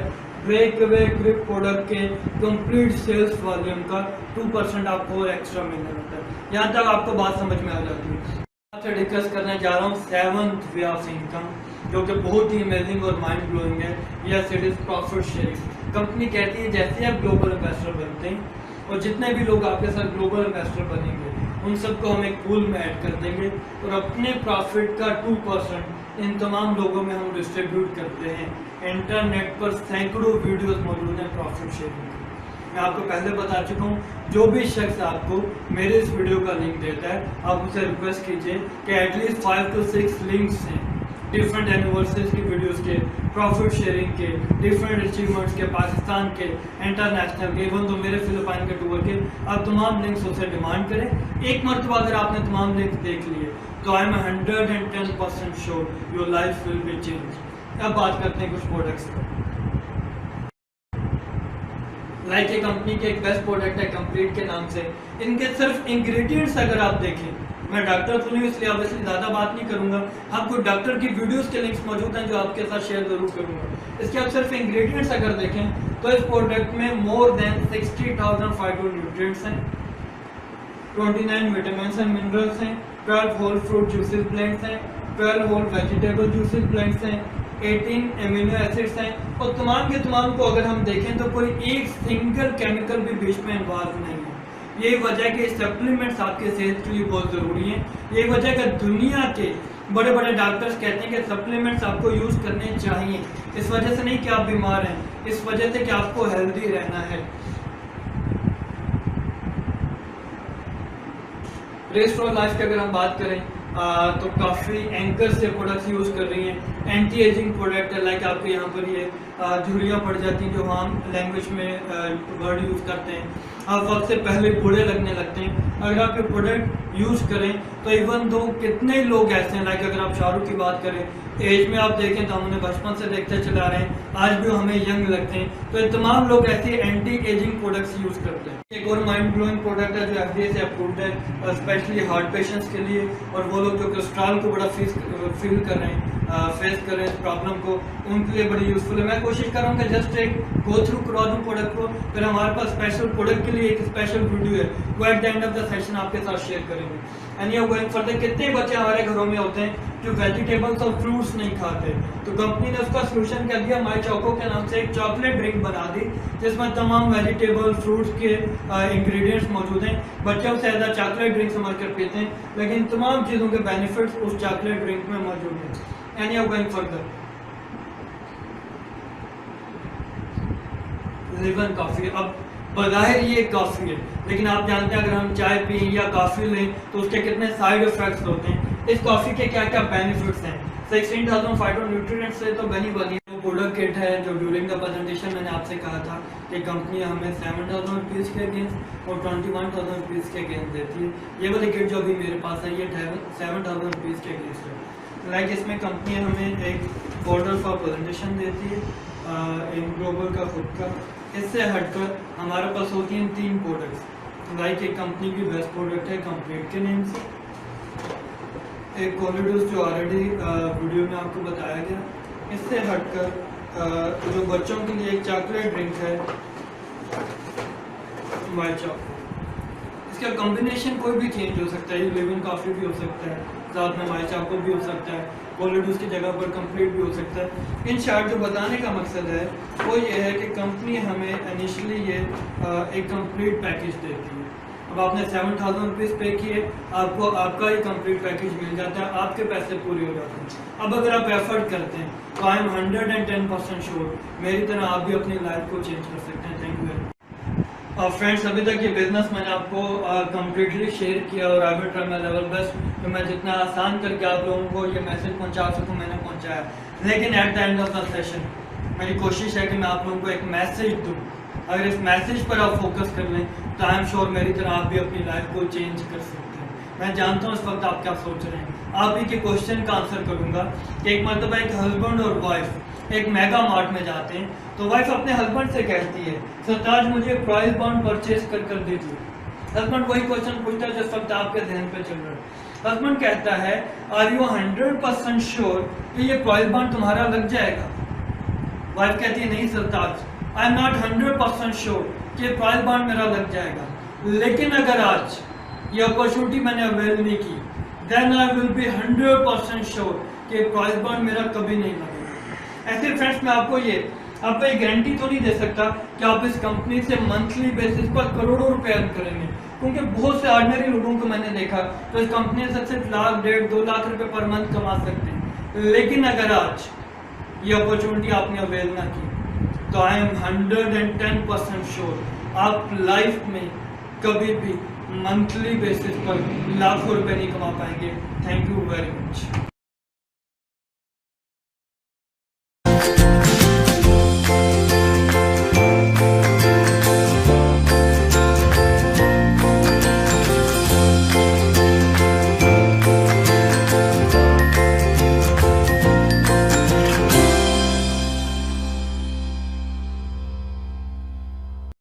ब्रेक अवे ग्रिप प्रोडक्ट के कंप्लीट सेल्स वॉल्यूम का 2% आपको और एक्स्ट्रा मिलने लगता है। यहाँ तक आपको बात समझ में आ जाती है। आपसे डिस्कस करने जा रहा हूँ 7th वे ऑफ इनकम, जो कि बहुत ही अमेजिंग और माइंड ब्लोइंग है। Yes, it is profit sharing. Company कहती है जैसे आप ग्लोबल एम्बेसडर बनते हैं, और जितने भी लोग आपके साथ ग्लोबल इन्वेस्टर बनेंगे उन सबको हम एक पूल में ऐड कर देंगे और अपने प्रॉफिट का 2% इन तमाम लोगों में हम डिस्ट्रीब्यूट करते हैं। इंटरनेट पर सैकड़ों वीडियोस मौजूद हैं प्रॉफिट शेयरिंग की। मैं आपको पहले बता चुका हूँ, जो भी शख्स आपको मेरे इस वीडियो का लिंक देता है आप उसे रिक्वेस्ट कीजिए कि एटलीस्ट 5 to 6 लिंक्स हैं डिफरेंट एनिवर्सरीज की वीडियोस के, प्रॉफिट शेयरिंग के, डिफरेंट अचीवमेंट्स के, पाकिस्तान के, इंटरनेशनल के, इवन तो मेरे फिलिपाइन के टूर के, आप तमाम लिंक्स उससे डिमांड करें। एक मरतबा अगर आपने तमाम लिंक्स देख लिए तो I am 110% sure your life will be change. अब बात करते हैं कुछ प्रोडक्ट्स पर। लाइक ये कंपनी के एक बेस्ट प्रोडक्ट है कंप्लीट के नाम से। इनके सिर्फ इंग्रेडिएंट्स अगर आप देखें, मैं डॉक्टर तो नहीं इसलिए ऑब्वियसली ज़्यादा बात नहीं करूंगा, आपको डॉक्टर की वीडियोस के लिंक्स मौजूद हैं जो आपके साथ शेयर जरूर करूंगा। इसके आप सिर्फ इंग्रेडिएंट्स अगर देखें तो इस प्रोडक्ट में मोर देन 60,000 फाइटोन्यूट्रिएंट्स हैं, 29 विटामिन एंड मिनरल्स हैं, 12 होल फ्रूट जूसेस ब्लेंड्स हैं, 12 होल वेजिटेबल जूसेस ब्लेंड्स हैं, 18 एमिनो एसिड्स हैं और तमाम के तमाम को अगर हम देखें तो कोई एक सिंगल केमिकल भी बीच में इन्वॉल्व नहीं है। यही वजह है कि सप्लीमेंट्स आपके सेहत के लिए बहुत ज़रूरी हैं। यही वजह है कि दुनिया के बड़े बड़े डॉक्टर्स कहते हैं कि सप्लीमेंट्स आपको यूज़ करने चाहिए। इस वजह से नहीं कि आप बीमार हैं, इस वजह से कि आपको हेल्दी रहना है। रेस्ट फॉर लाइफ की अगर हम बात करें तो काफ़ी एंकर से प्रोडक्ट्स यूज़ कर रही हैं। एंटी एजिंग प्रोडक्ट है, लाइक आपके यहाँ पर ये झुर्रियाँ पड़ जाती हैं जो हम लैंग्वेज में वर्ड यूज़ करते हैं, आप वक्त से पहले बूढ़े लगने लगते हैं। अगर आप ये प्रोडक्ट यूज़ करें तो इवन दो कितने लोग ऐसे हैं, लाइक अगर आप शाहरुख की बात करें, एज में आप देखें तो हम उन्हें बचपन से देखते चला रहे हैं, आज भी हमें यंग लगते हैं। तो ये तमाम लोग ऐसे एंटी एजिंग प्रोडक्ट्स यूज़ करते हैं। एक और माइंड ब्लोइंग प्रोडक्ट है जो FDA से अप्रूव्ड है स्पेशली हार्ट पेशेंट्स के लिए, और वो लोग जो कोलेस्ट्रॉल को बड़ा फील कर रहे हैं, फेस कर रहे हैं इस प्रॉब्लम को, उनके लिए बड़ी यूजफुल है। मैं कोशिश कर रहा हूँ कि जस्ट एक गो थ्रू करा दूँ प्रोडक्ट को, फिर हमारे पास स्पेशल प्रोडक्ट के लिए एक स्पेशल वीडियो है वो eight the end of the session आपके साथ शेयर करेंगे। एंड यू गोइंग फर्दर, कितने बच्चे हमारे घरों में होते हैं जो वेजिटेबल्स और फ्रूट्स नहीं खाते, तो कंपनी ने उसका सोल्यूशन कर दिया, माई चोको के नाम से एक चॉकलेट ड्रिंक बना दी जिसमें तमाम वेजिटेबल फ्रूट्स के इंग्रेडिएंट्स मौजूद हैं। बच्चे उससे ज़्यादा चॉकलेट ड्रिंक समझ कर पीते हैं, लेकिन तमाम चीज़ों के बेनिफिट्स उस चॉकलेट ड्रिंक में मौजूद हैं। And you going further, Liven coffee, अब बज़ाहिर ये कॉफ़ी है, लेकिन आप जानते हैं अगर हम चाय पिए या कॉफ़ी लें तो उसके कितने साइड इफेक्ट्स होते हैं। इस कॉफ़ी के क्या क्या बेनिफिट्स हैं। 16,000 फाइटोन्यूट्रिएंट्स से तो बनी बनी प्रोडक्ट किट है जो ड्यूरिंग द प्रेजेंटेशन मैंने आपसे कहा था कि कंपनी हमें 7,000 रुपीज़ के अगेंस्ट और 21,000 रुपीज़ के अगेंस्ट देती है। ये वाली किट जो अभी मेरे पास है ये 7,000 रुपीज़ के अगेंस्ट है। लाइक इसमें कंपनी हमें एक फोल्डर फॉर प्रेजेंटेशन देती है इन ग्लोबल का खुद का। इससे हटकर हमारे पास होती हैं 3 प्रोडक्ट्स। लाइक एक कंपनी की बेस्ट प्रोडक्ट है कंप्लीट के नेम से, एक कोलिडोस जो ऑलरेडी वीडियो में आपको बताया गया। इससे हटकर जो बच्चों के लिए एक चॉकलेट ड्रिंक है माई चॉको, इसका कॉम्बिनेशन कोई भी चेंज हो सकता है, लिविंग कॉफ़ी भी हो सकता है, साथ में माई चॉको भी हो सकता है, कोलिडोस की जगह पर कंप्लीट भी हो सकता है। इन शॉर्ट जो बताने का मकसद है वो ये है कि कंपनी हमें इनिशियली ये एक कंप्लीट पैकेज देती है। अब आपने 7,000 रुपीज़ पे किए, आपको आपका ही कंप्लीट पैकेज मिल जाता है, आपके पैसे पूरे हो जाते हैं। अब अगर आप एफर्ट करते हैं तो आई एम 110% श्योर मेरी तरह आप भी अपनी लाइफ को चेंज कर सकते हैं। Thank you very much. Friends, अभी तक ये बिजनेस मैंने आपको कम्प्लीटली शेयर किया और I will try my level best तो मैं जितना आसान करके आप लोगों को ये मैसेज पहुंचा सकूं मैंने पहुंचाया। लेकिन eight the end of the session मेरी कोशिश है कि मैं आप लोगों को एक मैसेज दूं। अगर इस मैसेज पर आप फोकस कर लें तो आई एम श्योर मेरी तरह आप भी अपनी लाइफ को चेंज कर सकते हैं। मैं जानता हूँ इस वक्त आप क्या सोच रहे हैं। आप ही के क्वेश्चन का आंसर करूँगा कि एक मरतबा एक हस्बैंड और वाइफ एक मेगा मार्ट में जाते हैं तो वाइफ अपने हस्बैंड से कहती है सरताज मुझे प्राइस बॉन्ड परचेज कर दीजिए। हस्बैंड वही क्वेश्चन पूछता है जिस वक्त आपके ध्यान पे चल रहा है। हस्बैंड कहता है आर यू 100% श्योर कि ये प्राइस बॉन्ड तुम्हारा लग जाएगा। वाइफ कहती है नहीं सरताज, आई एम नॉट 100% श्योर कि प्राइस बॉन्ड मेरा लग जाएगा, लेकिन अगर आज ये अपॉर्चुनिटी मैंने अवेल नहीं की then I will be 100% sure कि प्राइस बॉन्ड मेरा कभी नहीं लगेगा। ऐसे फ्रेंड्स मैं आपको ये आपको ये गारंटी तो नहीं दे सकता कि आप इस कंपनी से मंथली बेसिस पर करोड़ों रुपए अर्न करेंगे, क्योंकि बहुत से ऑर्डिनरी लोगों को मैंने देखा तो इस कंपनी से सिर्फ लाख, 1.5, 2 लाख रुपए पर मंथ कमा सकते हैं। लेकिन अगर आज ये अपॉर्चुनिटी आपने अवेल ना की तो आई एम 110% श्योर आप लाइफ में कभी भी मंथली बेसिस पर लाखों रुपए नहीं कमा पाएंगे। Thank you very much.